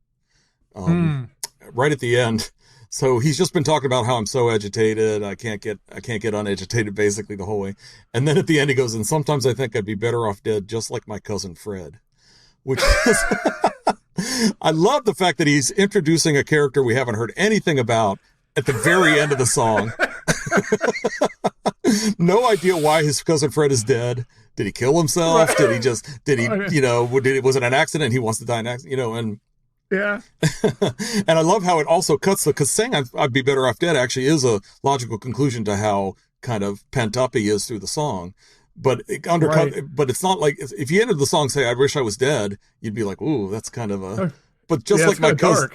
[SPEAKER 2] right at the end. So he's just been talking about how I'm so agitated, I can't get unagitated basically the whole way. And then at the end he goes, and sometimes I think I'd be better off dead just like my cousin Fred, which is, I love the fact that he's introducing a character we haven't heard anything about at the very end of the song. No idea why his cousin Fred is dead. Did he kill himself? Right. Was it an accident? He wants to die in an accident, and
[SPEAKER 1] yeah.
[SPEAKER 2] And I love how it also cuts because saying I'd be better off dead actually is a logical conclusion to how kind of pent up he is through the song. But but it's not like if you ended the song say I wish I was dead, you'd be like, ooh, that's kind of a but just like my cousin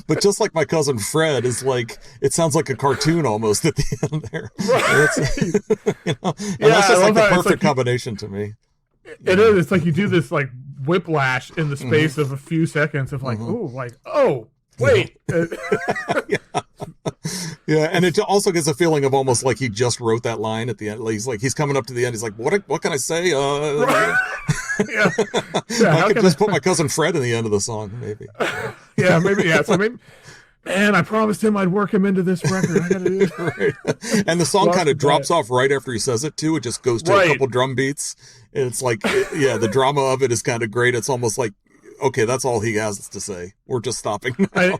[SPEAKER 2] but just like my cousin Fred is like, it sounds like a cartoon almost at the end there. Right. And that's just like the perfect combination to me.
[SPEAKER 1] It is. It's like you do this like whiplash in the space of a few seconds of like, wait.
[SPEAKER 2] Yeah, and it also gets a feeling of almost like he just wrote that line at the end. He's coming up to the end. He's like, what can I say? I could just put my cousin Fred in the end of the song, maybe.
[SPEAKER 1] Maybe. Yeah, so maybe. Man, I promised him I'd work him into this record. I gotta do it.
[SPEAKER 2] Right. And the song kind of drops off right after he says it too. It just goes to a couple drum beats, and it's like, the drama of it is kind of great. It's almost like, okay, that's all he has to say. We're just stopping now.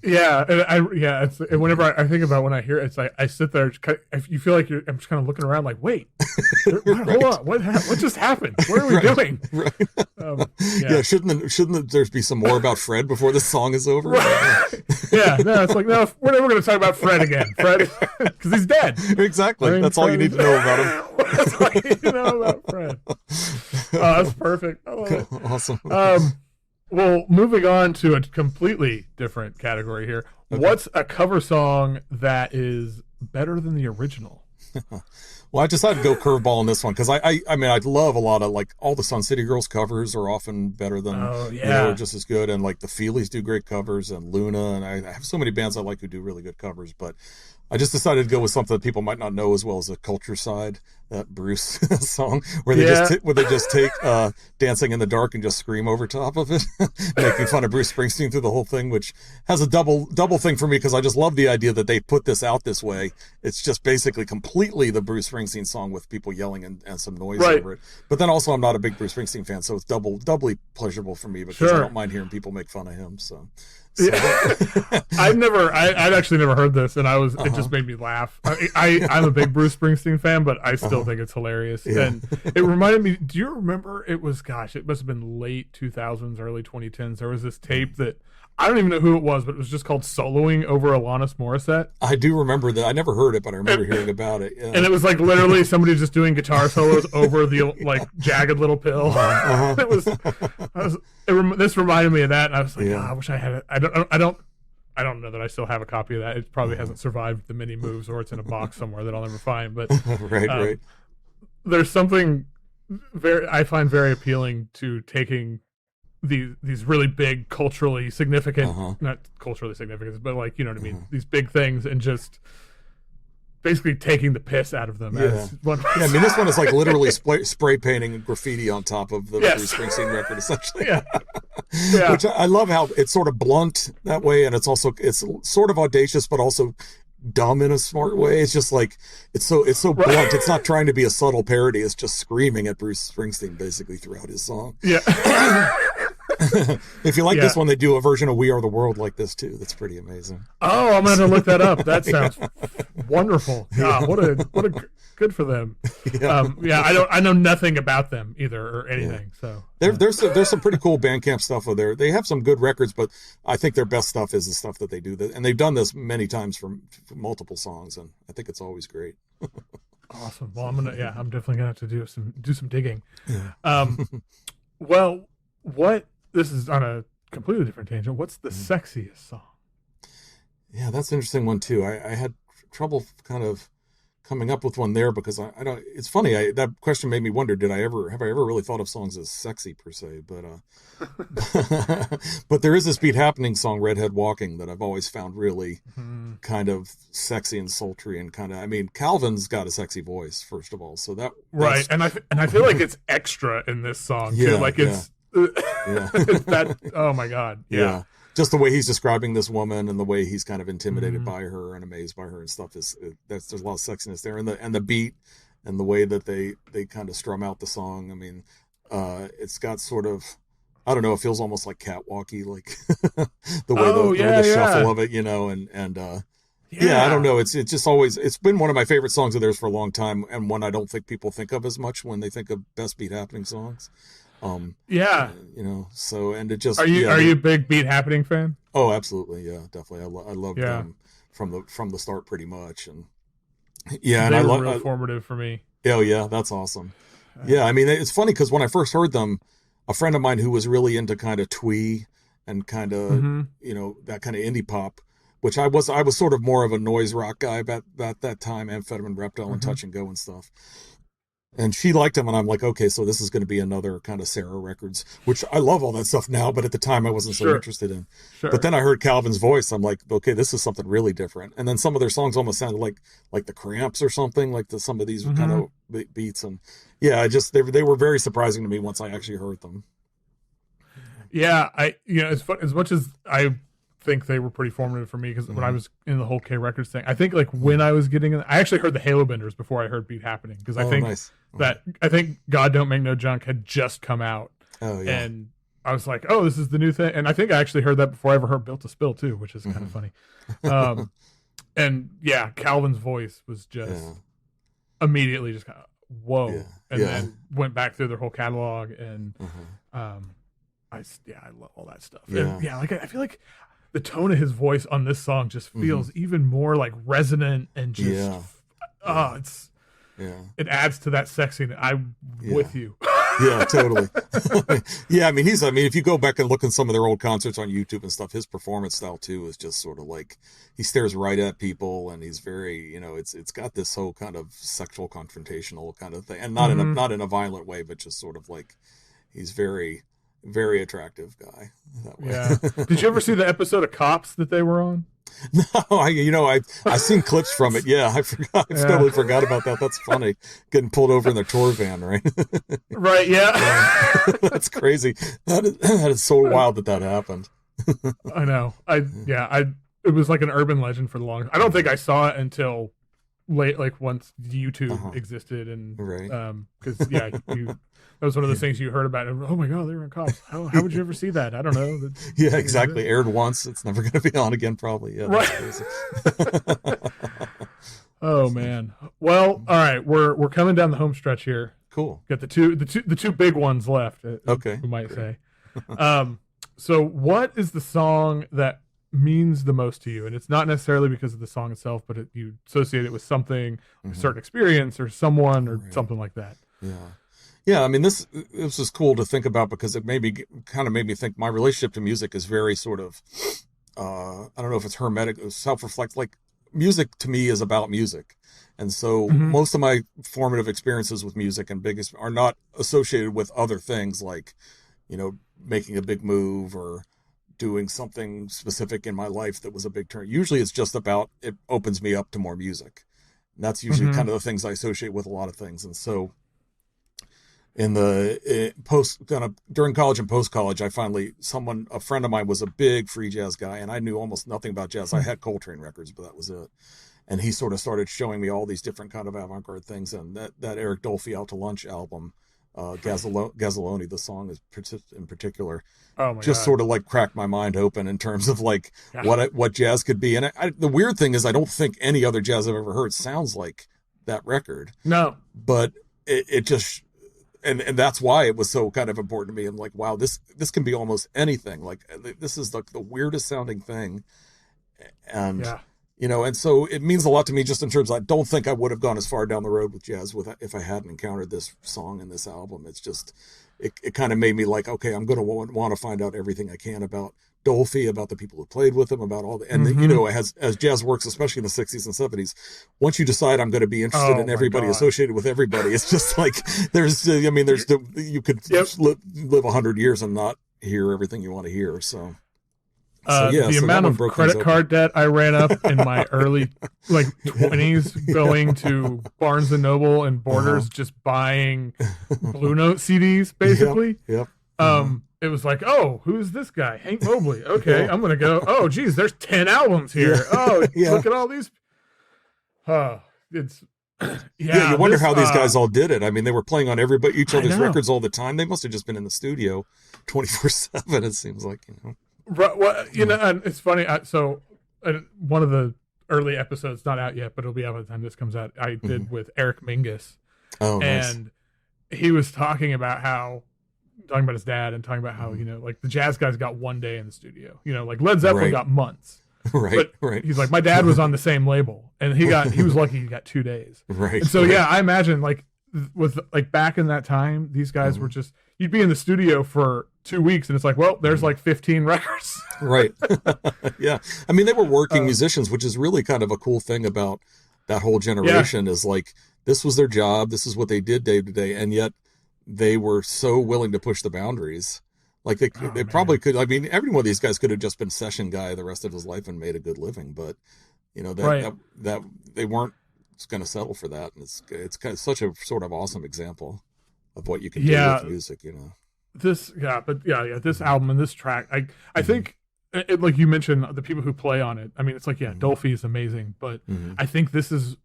[SPEAKER 1] Yeah, and whenever I think about when I hear it, it's like I sit there. You feel like I'm just kind of looking around, like, wait, hold on, what just happened? What are we doing?
[SPEAKER 2] Right. Shouldn't there be some more about Fred before the song is over?
[SPEAKER 1] It's like, no, we're never going to talk about Fred again, Fred, because he's dead.
[SPEAKER 2] Exactly. That's all you need to know about him.
[SPEAKER 1] That's all you need to know about Fred. That's perfect. I love it.
[SPEAKER 2] Awesome.
[SPEAKER 1] Well, moving on to a completely different category here. Okay. What's a cover song that is better than the original?
[SPEAKER 2] Well, I decided to go curveball on this one because I love a lot of like all the Sun City Girls covers are often better than just as good, and like the Feelies do great covers, and Luna, and I have so many bands I like who do really good covers, but I just decided to go with something that people might not know as well as the Culture Side, that Bruce song where they just take Dancing in the Dark and just scream over top of it, making fun of Bruce Springsteen through the whole thing, which has a double thing for me because I just love the idea that they put this out this way. It's just basically completely the Bruce Springsteen song with people yelling and some noise over it. But then also I'm not a big Bruce Springsteen fan, so it's doubly pleasurable for me because I don't mind hearing people make fun of him. So.
[SPEAKER 1] I'd actually never heard this, and it just made me laugh. I'm a big Bruce Springsteen fan, but I still think it's hilarious. And it reminded me, do you remember, it must have been late 2000s, early 2010s, there was this tape that I don't even know who it was, but it was just called Soloing over Alanis Morissette.
[SPEAKER 2] I do remember that. I never heard it, but I remember hearing about it. Yeah.
[SPEAKER 1] And it was like literally somebody just doing guitar solos over the like Jagged Little Pill. This reminded me of that, and I was like, I wish I had it. I don't know that I still have a copy of that. It probably hasn't survived the mini moves, or it's in a box somewhere that I'll never find. But
[SPEAKER 2] right.
[SPEAKER 1] There's something I find very appealing to taking these really big culturally significant, not culturally significant, but like, you know what I mean, these big things, and just basically taking the piss out of them. As one
[SPEAKER 2] I mean, this one is like literally spray painting graffiti on top of the Bruce Springsteen record, essentially. Which I love how it's sort of blunt that way, and it's sort of audacious, but also dumb in a smart way. It's just like it's so blunt. It's not trying to be a subtle parody. It's just screaming at Bruce Springsteen basically throughout his song. If you like this one, they do a version of We Are the World like this too. That's pretty amazing.
[SPEAKER 1] Oh, I'm gonna look that up. That sounds wonderful. God, what a good for them.
[SPEAKER 2] Yeah.
[SPEAKER 1] I know nothing about them either or anything. So
[SPEAKER 2] there's some pretty cool Bandcamp stuff over there. They have some good records, but I think their best stuff is the stuff that they do. And they've done this many times for multiple songs, and I think it's always great.
[SPEAKER 1] Awesome. Well, I'm definitely gonna have to do some digging.
[SPEAKER 2] Yeah.
[SPEAKER 1] Well, this is on a completely different tangent. What's the sexiest song?
[SPEAKER 2] Yeah, that's an interesting one too. I had trouble kind of coming up with one there because I don't. It's funny. That question made me wonder: have I ever really thought of songs as sexy per se? But but there is this Beat Happening song, "Redhead Walking," that I've always found really kind of sexy and sultry and kind of. I mean, Calvin's got a sexy voice, first of all, so
[SPEAKER 1] right. And I feel like it's extra in this song too. Like it's that. Oh my God. Yeah.
[SPEAKER 2] Just the way he's describing this woman and the way he's kind of intimidated by her and amazed by her and stuff there's a lot of sexiness there, and the beat and the way that they kind of strum out the song. I mean, it's got sort of, I don't know, it feels almost like catwalky, like the way the shuffle of it, and I don't know. It's just always, it's been one of my favorite songs of theirs for a long time, and one I don't think people think of as much when they think of best Beat Happening songs. So, and it just, are
[SPEAKER 1] you a big Beat Happening fan?
[SPEAKER 2] Oh, absolutely. Yeah, definitely. I loved them from the start pretty much. And and
[SPEAKER 1] they were real formative for me.
[SPEAKER 2] Oh yeah. That's awesome. Yeah. I mean, it's funny because when I first heard them, a friend of mine who was really into kind of twee and kind of, that kind of indie pop, which I was sort of more of a noise rock guy about that time, Amphetamine, Reptile, and Touch and Go and stuff. And she liked him, and I'm like, okay, so this is going to be another kind of Sarah Records, which I love all that stuff now, but at the time I wasn't so interested in. Sure. But then I heard Calvin's voice. I'm like, okay, this is something really different. And then some of their songs almost sounded like the Cramps or something, like some of these kind of beats. And they were very surprising to me once I actually heard them.
[SPEAKER 1] Yeah, it's fun, as much as I think they were pretty formative for me, because when I was in the whole K Records thing, I think like when I was getting I actually heard the Halo Benders before I heard Beat Happening, because I think God Don't Make No Junk had just come out. And I was like, oh, this is the new thing. And I think I actually heard that before I ever heard Built to Spill too, which is kind of funny. And Calvin's voice was just immediately just kind of whoa. And then went back through their whole catalog, and I love all that stuff. And I feel like the tone of his voice on this song just feels even more like resonant and just it adds to that sexiness. I'm with you.
[SPEAKER 2] Yeah, totally. I mean, if you go back and look at some of their old concerts on YouTube and stuff, his performance style too is just sort of like he stares right at people, and he's very, it's got this whole kind of sexual confrontational kind of thing, and not in a violent way, but just sort of like he's very, very attractive guy. That way.
[SPEAKER 1] Yeah. Did you ever see the episode of Cops that they were on?
[SPEAKER 2] No, I've seen clips from it. Yeah, I forgot. I totally forgot about that. That's funny. Getting pulled over in their tour van, right?
[SPEAKER 1] Right. Yeah.
[SPEAKER 2] That's crazy. That is so wild that happened.
[SPEAKER 1] I know. It was like an urban legend for the longest. I don't think I saw it until late, like once YouTube existed, and because that was one of those things you heard about. And, oh my God, they were in Cops. How would you ever see that? I don't know.
[SPEAKER 2] Yeah, exactly. Aired once. It's never going to be on again, probably. Yeah,
[SPEAKER 1] right. Crazy. Oh man. Well, all right. We're coming down the home stretch here.
[SPEAKER 2] Cool.
[SPEAKER 1] Got the two big ones left. Okay. We might say. So, what is the song that means the most to you? And it's not necessarily because of the song itself, but you associate it with something, a certain experience, or someone, or something like that.
[SPEAKER 2] Yeah, I mean, this is cool to think about, because it kind of made me think my relationship to music is very sort of, I don't know if it's hermetic, self-reflect. Like, music to me is about music. And so most of my formative experiences with music and biggest are not associated with other things like, making a big move or doing something specific in my life that was a big turn. Usually it's just about, it opens me up to more music. And that's usually kind of the things I associate with a lot of things. And so during college and post college, a friend of mine was a big free jazz guy, and I knew almost nothing about jazz. I had Coltrane records, but that was it. And he sort of started showing me all these different kind of avant-garde things. And that Eric Dolphy Out to Lunch album Gazzalone, the song is in particular,
[SPEAKER 1] Oh my
[SPEAKER 2] just
[SPEAKER 1] God.
[SPEAKER 2] sort of like cracked my mind open in terms of like
[SPEAKER 1] Yeah.
[SPEAKER 2] what jazz could be. And the weird thing is, I don't think any other jazz I've ever heard sounds like that record.
[SPEAKER 1] No.
[SPEAKER 2] But it just, and that's why it was so kind of important to me. I'm like, wow, this can be almost anything. Like, this is like the weirdest sounding thing. And
[SPEAKER 1] Yeah.
[SPEAKER 2] and so it means a lot to me just in terms of, I don't think I would have gone as far down the road with jazz if I hadn't encountered this song and this album. It's just, it kind of made me like, okay, I'm going to want to find out everything I can about Dolphy, about the people who played with him, about all the, and as jazz works, especially in the 60s and 70s, once you decide I'm going to be interested in everybody associated with everybody, it's just like, you could live 100 years and not hear everything you want to hear. So
[SPEAKER 1] the amount of credit card debt I ran up in my early 20s going to Barnes and Noble and Borders, just buying Blue Note CDs, basically.
[SPEAKER 2] Yep.
[SPEAKER 1] It was like, oh, who's this guy? Hank Mobley. Okay, I'm gonna go. Oh, geez, there's 10 albums here.
[SPEAKER 2] Yeah.
[SPEAKER 1] Oh, look at all these. It's
[SPEAKER 2] you wonder how these guys all did it. I mean, they were playing on each other's records all the time. They must have just been in the studio 24/7. It seems like,
[SPEAKER 1] Right, well, and it's funny. One of the early episodes, not out yet, but it'll be out by the time this comes out, I did with Eric Mingus.
[SPEAKER 2] Oh, nice.
[SPEAKER 1] And he was talking about his dad and talking about how, like the jazz guys got one day in the studio, like Led Zeppelin got months.
[SPEAKER 2] Right.
[SPEAKER 1] He's like, my dad was on the same label and he was lucky he got 2 days.
[SPEAKER 2] Right.
[SPEAKER 1] And so, I imagine like with like back in that time, these guys were just, you'd be in the studio for 2 weeks and it's like, well, there's like 15 records.
[SPEAKER 2] Right. Yeah. I mean, they were working musicians, which is really kind of a cool thing about that whole generation is like, this was their job. This is what they did day to day. And yet they were so willing to push the boundaries. Like they probably could. I mean, every one of these guys could have just been session guy the rest of his life and made a good living, but that they weren't going to settle for that. And it's kind of such a sort of awesome example of what you can do with music,
[SPEAKER 1] This album and this track, I think, like you mentioned, the people who play on it. I mean, it's like, Dolphy is amazing, but I think this is,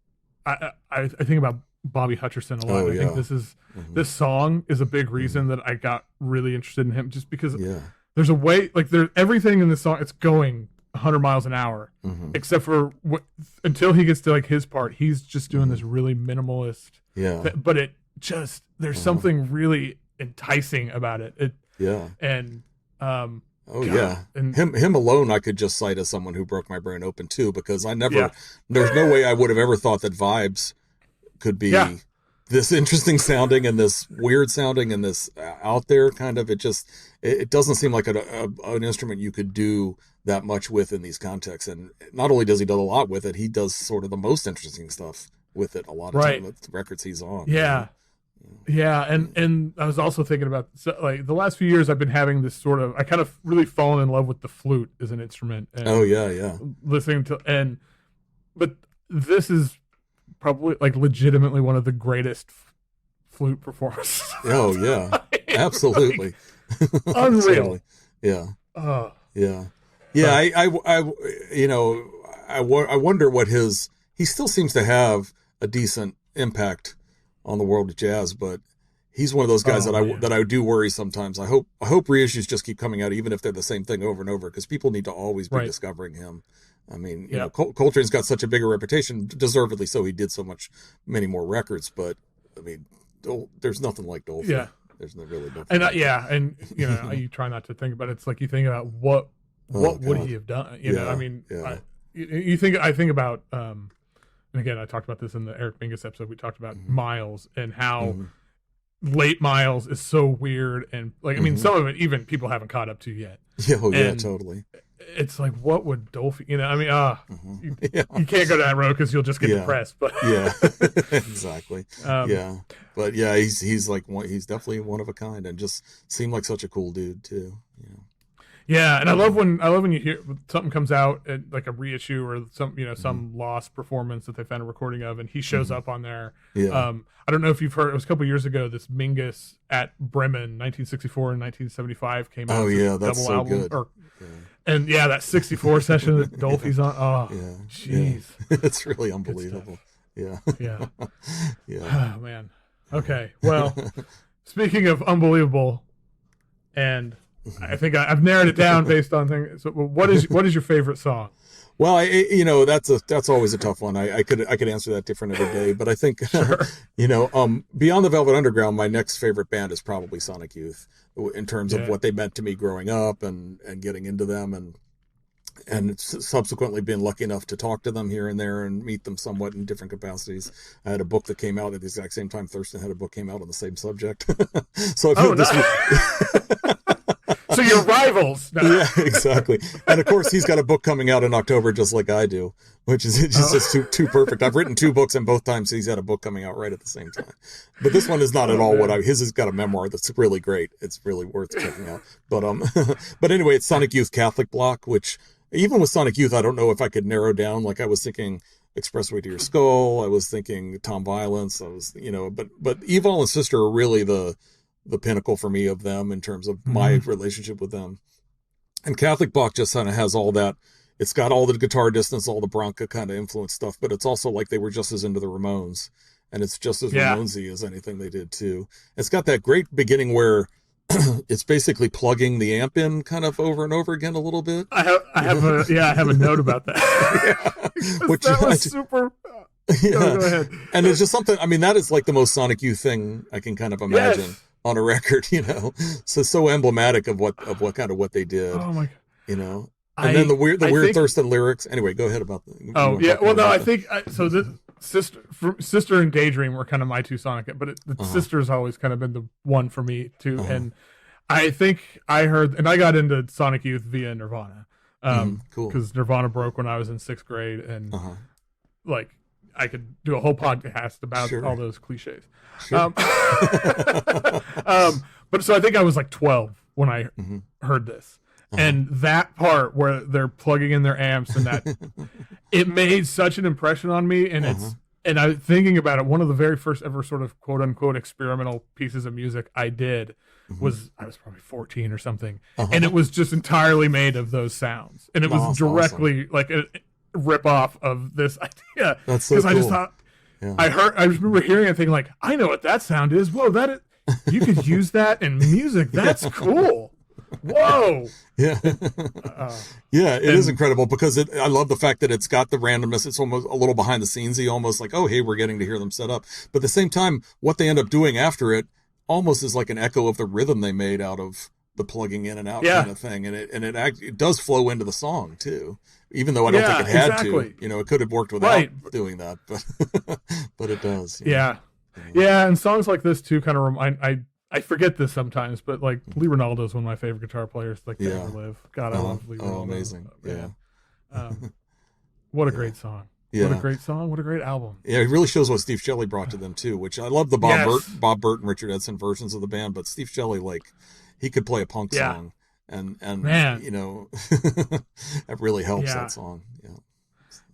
[SPEAKER 1] I think about Bobby Hutcherson a lot. I think this song is a big reason that I got really interested in him, just because there's a way, like there's everything in this song, it's going 100 miles an hour, except for until he gets to like his part, he's just doing this really minimalist. Yeah. But it just, there's something really enticing about it. And
[SPEAKER 2] and him alone I could just cite as someone who broke my brain open too, because there's no way I would have ever thought that Vibes could be this interesting sounding and this weird sounding and this out there kind of, it doesn't seem like an instrument you could do that much with in these contexts. And not only does he do a lot with it, he does sort of the most interesting stuff with it a lot of time with the records he's on.
[SPEAKER 1] And I was also thinking about, like, the last few years I've been having this sort of, I kind of really fallen in love with the flute as an instrument. And listening to, but this is probably like legitimately one of the greatest flute performances.
[SPEAKER 2] Oh yeah, absolutely.
[SPEAKER 1] Like, unreal.
[SPEAKER 2] Yeah. I wonder what he still seems to have a decent impact on the world of jazz, but he's one of those guys that I do worry sometimes. I hope reissues just keep coming out, even if they're the same thing over and over, because people need to always be discovering him. I mean, Coltrane's got such a bigger reputation, deservedly so. He did many more records, but I mean, there's nothing like Dolphy.
[SPEAKER 1] Yeah,
[SPEAKER 2] there's really nothing.
[SPEAKER 1] And you try not to think about it. It's like you think about what would he have done? I mean, I think about. And again, I talked about this in the Eric Mingus episode. We talked about Miles and how late Miles is so weird, and like, I mean, some of it even people haven't caught up to yet.
[SPEAKER 2] Totally.
[SPEAKER 1] It's like, what would Dolphy, I mean, you can't go down that road because you'll just get depressed. But
[SPEAKER 2] exactly. But he's like he's definitely one of a kind, and just seemed like such a cool dude too.
[SPEAKER 1] Yeah, and I love when you hear something comes out at like a reissue or some lost performance that they found a recording of, and he shows up on there. I don't know if you've heard, it was a couple years ago, this Mingus at Bremen 1964 and 1975 came out.
[SPEAKER 2] Oh yeah, that's
[SPEAKER 1] double
[SPEAKER 2] so
[SPEAKER 1] album,
[SPEAKER 2] good.
[SPEAKER 1] And that 64 session that Dolphy's on. Oh, jeez,
[SPEAKER 2] it's really unbelievable. Yeah.
[SPEAKER 1] Oh man. Okay, well, speaking of unbelievable, and I think I've narrowed it down based on things. So what is your favorite song?
[SPEAKER 2] Well, that's always a tough one. I could answer that different every day, but I think
[SPEAKER 1] Sure.
[SPEAKER 2] beyond the Velvet Underground, my next favorite band is probably Sonic Youth, in terms of what they meant to me growing up and getting into them, and subsequently been lucky enough to talk to them here and there and meet them somewhat in different capacities. I had a book that came out at the exact same time Thurston had a book came out on the same subject. So I feel
[SPEAKER 1] So you're rivals. No.
[SPEAKER 2] Yeah, exactly. And of course, he's got a book coming out in October, just like I do, which is just too perfect. I've written 2 books, and both times he's had a book coming out right at the same time. But this one is not at all his has got a memoir that's really great. It's really worth checking out. But but anyway, it's Sonic Youth Catholic Block, which even with Sonic Youth, I don't know if I could narrow down. Like I was thinking Expressway to Your Skull, I was thinking Tom Violence, I was but Evil and Sister are really the pinnacle for me of them in terms of my relationship with them. And Catholic Block just kind of has all that. It's got all the guitar distance, all the Bronca kind of influence stuff, but it's also like they were just as into the Ramones, and it's just as Ramonesy as anything they did too. It's got that great beginning where it's basically plugging the amp in kind of over and over again a little bit.
[SPEAKER 1] I have a note about that.
[SPEAKER 2] Which
[SPEAKER 1] that was super.
[SPEAKER 2] Yeah.
[SPEAKER 1] Go ahead.
[SPEAKER 2] And it's just something, I mean, that is like the most Sonic Youth thing I can kind of imagine.
[SPEAKER 1] Yes.
[SPEAKER 2] On a record, so emblematic of what they did.
[SPEAKER 1] Oh my
[SPEAKER 2] God. And then the weird Thurston lyrics. Anyway, go ahead about that.
[SPEAKER 1] Oh yeah, well no, I think so. This Sister and Daydream were kind of my 2 Sonic, but Sister's always kind of been the one for me too. And I think I heard, and I got into Sonic Youth via Nirvana,
[SPEAKER 2] cool,
[SPEAKER 1] because Nirvana broke when I was in 6th grade, and like I could do a whole podcast about all those cliches.
[SPEAKER 2] Sure.
[SPEAKER 1] But so I think I was like 12 when I heard this. And that part where they're plugging in their amps and that it made such an impression on me. And and I thinking about it, one of the very first ever sort of quote unquote experimental pieces of music I did was, I was probably 14 or something. And it was just entirely made of those sounds. And it was directly like a rip off of this idea.
[SPEAKER 2] That's so cool.
[SPEAKER 1] I just thought, I remember hearing it thinking like, I know what that sound is. Whoa, you could use that in music. That's cool. Whoa.
[SPEAKER 2] Yeah. It is incredible because I love the fact that it's got the randomness. It's almost a little behind the scenesy, almost like, oh, hey, we're getting to hear them set up. But at the same time, what they end up doing after it almost is like an echo of the rhythm they made out of the plugging in and out kind of thing. And it does flow into the song too. Even though I don't think it had to, it could have worked without doing that, but it does.
[SPEAKER 1] Yeah. And songs like this too kind of remind, I forget this sometimes, but like Lee Ronaldo's one of my favorite guitar players, like they ever live. God, I love Lee Ronaldo.
[SPEAKER 2] Oh, amazing.
[SPEAKER 1] What a great song.
[SPEAKER 2] Yeah.
[SPEAKER 1] What a great song. What a great album.
[SPEAKER 2] Yeah, it really shows what Steve Shelley brought to them too, which I love the Bob Burton, Richard Edson versions of the band, but Steve Shelley, like, he could play a punk song. And
[SPEAKER 1] man,
[SPEAKER 2] that really helps that song.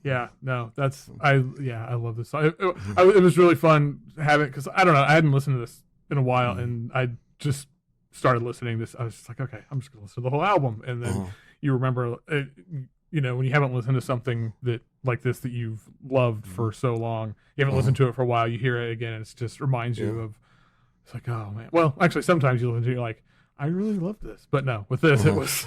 [SPEAKER 1] Yeah, no, I love this song. It was really fun having, because I don't know, I hadn't listened to this in a while, and I just started listening to this. I was just like, okay, I'm just gonna listen to the whole album. And then you remember, when you haven't listened to something that like this that you've loved for so long, you haven't listened to it for a while, you hear it again, and it just reminds you of, it's like, oh man. Well, actually, sometimes you listen to it, you're like, I really love this, but no, with this it was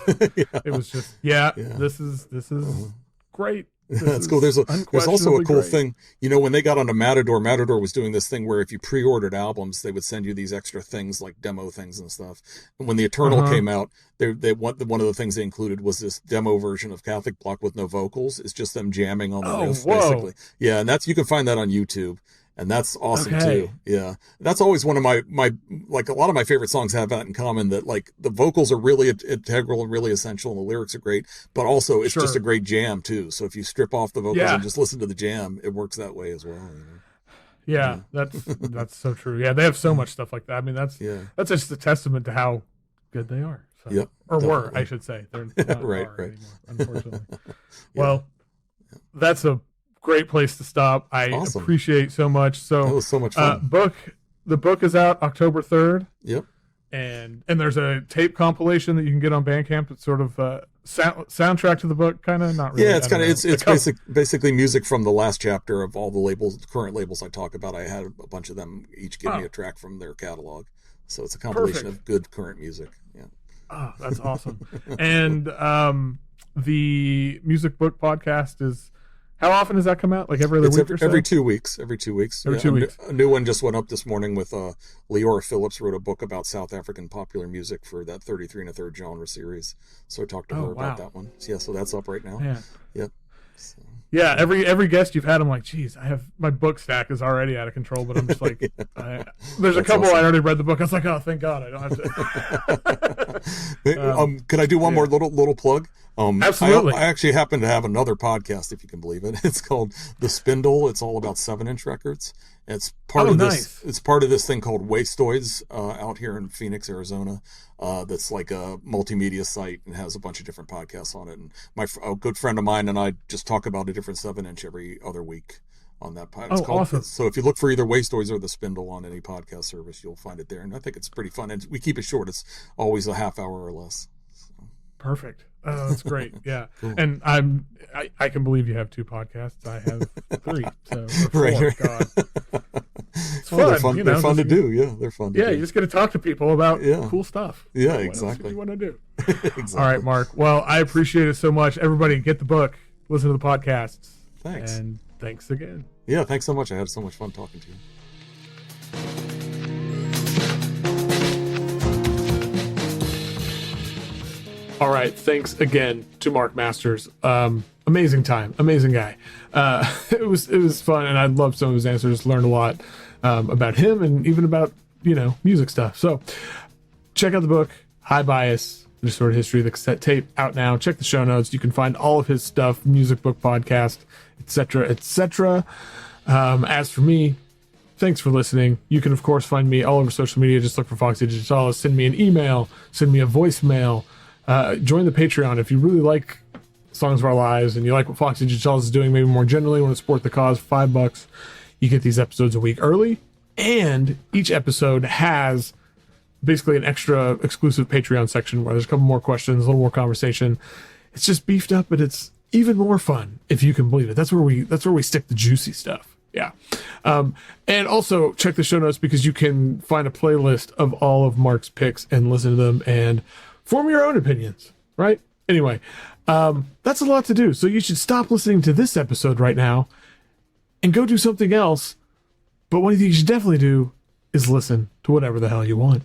[SPEAKER 1] it was just this is great.
[SPEAKER 2] That's cool. There's also a cool thing, when they got onto Matador was doing this thing where if you pre-ordered albums, they would send you these extra things like demo things and stuff. And when the Eternal came out, one of the things they included was this demo version of Catholic Block with no vocals. It's just them jamming on the riff, basically. Yeah, and you can find that on YouTube. And that's awesome too. Yeah. That's always one of my like, a lot of my favorite songs have that in common, that like the vocals are really integral and really essential and the lyrics are great, but also it's just a great jam too. So if you strip off the vocals and just listen to the jam, it works that way as well.
[SPEAKER 1] Yeah. That's so true. Yeah. They have so much stuff like that. I mean, that's just a testament to how good they are. So, or were, I should say. They're not
[SPEAKER 2] right.
[SPEAKER 1] Anymore, unfortunately. Well, that's a great place to stop. I appreciate so much. So
[SPEAKER 2] that was so much fun.
[SPEAKER 1] The book is out October 3rd.
[SPEAKER 2] Yep.
[SPEAKER 1] And there's a tape compilation that you can get on Bandcamp. It's sort of soundtrack to the book, kind of, not really.
[SPEAKER 2] Yeah, it's kind of it's basically music from the last chapter of all the current labels I talk about. I had a bunch of them each give me a track from their catalog. So it's a compilation
[SPEAKER 1] Perfect.
[SPEAKER 2] of good current music. Yeah.
[SPEAKER 1] Oh, that's awesome. And the music book podcast is, how often does that come out? Like every other week or so?
[SPEAKER 2] Every 2 weeks. Every 2 weeks.
[SPEAKER 1] Every 2 weeks.
[SPEAKER 2] A new one just went up this morning with Leora Phillips wrote a book about South African popular music for that 33 1/3 genre series. So I talked to her about that one. So that's up right now.
[SPEAKER 1] Yeah.
[SPEAKER 2] Yep. So.
[SPEAKER 1] Yeah, every guest you've had, I'm like, geez, my book stack is already out of control, but I'm just like, there's a couple awesome. I already read the book. I was like, oh, thank God, I don't have to.
[SPEAKER 2] Could I do one more little plug?
[SPEAKER 1] Absolutely.
[SPEAKER 2] I actually happen to have another podcast, if you can believe it. It's called The Spindle. It's all about 7-inch records. It's part of this. It's part of this thing called Wastoids out here in Phoenix, Arizona. That's like a multimedia site and has a bunch of different podcasts on it. And a good friend of mine and I just talk about a different 7-inch every other week on that podcast.
[SPEAKER 1] Awesome.
[SPEAKER 2] So if you look for either Wastoids or The Spindle on any podcast service, you'll find it there. And I think it's pretty fun. And we keep it short. It's always a half hour or less. So.
[SPEAKER 1] Perfect. Oh, that's great. Yeah.
[SPEAKER 2] Cool.
[SPEAKER 1] And I can believe you have 2 podcasts. I have 3. So 4.
[SPEAKER 2] Right.
[SPEAKER 1] God. It's fun.
[SPEAKER 2] They're fun. They're fun to do. Yeah, they're fun. To do.
[SPEAKER 1] You just get to talk to people about cool stuff.
[SPEAKER 2] Yeah,
[SPEAKER 1] what
[SPEAKER 2] exactly.
[SPEAKER 1] What you want to do?
[SPEAKER 2] Exactly.
[SPEAKER 1] All right, Mark. Well, I appreciate it so much. Everybody, get the book, listen to the podcasts.
[SPEAKER 2] Thanks.
[SPEAKER 1] And thanks again.
[SPEAKER 2] Yeah, thanks so much. I had so much fun talking to you.
[SPEAKER 1] All right, thanks again to Marc Masters. Amazing time, amazing guy. It was fun, and I loved some of his answers. Learned a lot about him, and even about music stuff. So check out the book, High Bias: The Distorted History of the Cassette Tape, out now. Check the show notes. You can find all of his stuff, music book podcast, etc., etc. As for me, thanks for listening. You can of course find me all over social media. Just look for Foxy Digitalis. Send me an email. Send me a voicemail. Join the Patreon if you really like Songs of Our Lives and you like what Foxy Digitalis is doing, maybe more generally, want to support the cause. $5. You get these episodes a week early, and each episode has basically an extra exclusive Patreon section where there's a couple more questions, a little more conversation. It's just beefed up, but it's even more fun, if you can believe it. That's where we stick the juicy stuff. Yeah. And also check the show notes because you can find a playlist of all of Mark's picks and listen to them and form your own opinions, right? Anyway, that's a lot to do. So you should stop listening to this episode right now and go do something else. But one thing you should definitely do is listen to whatever the hell you want.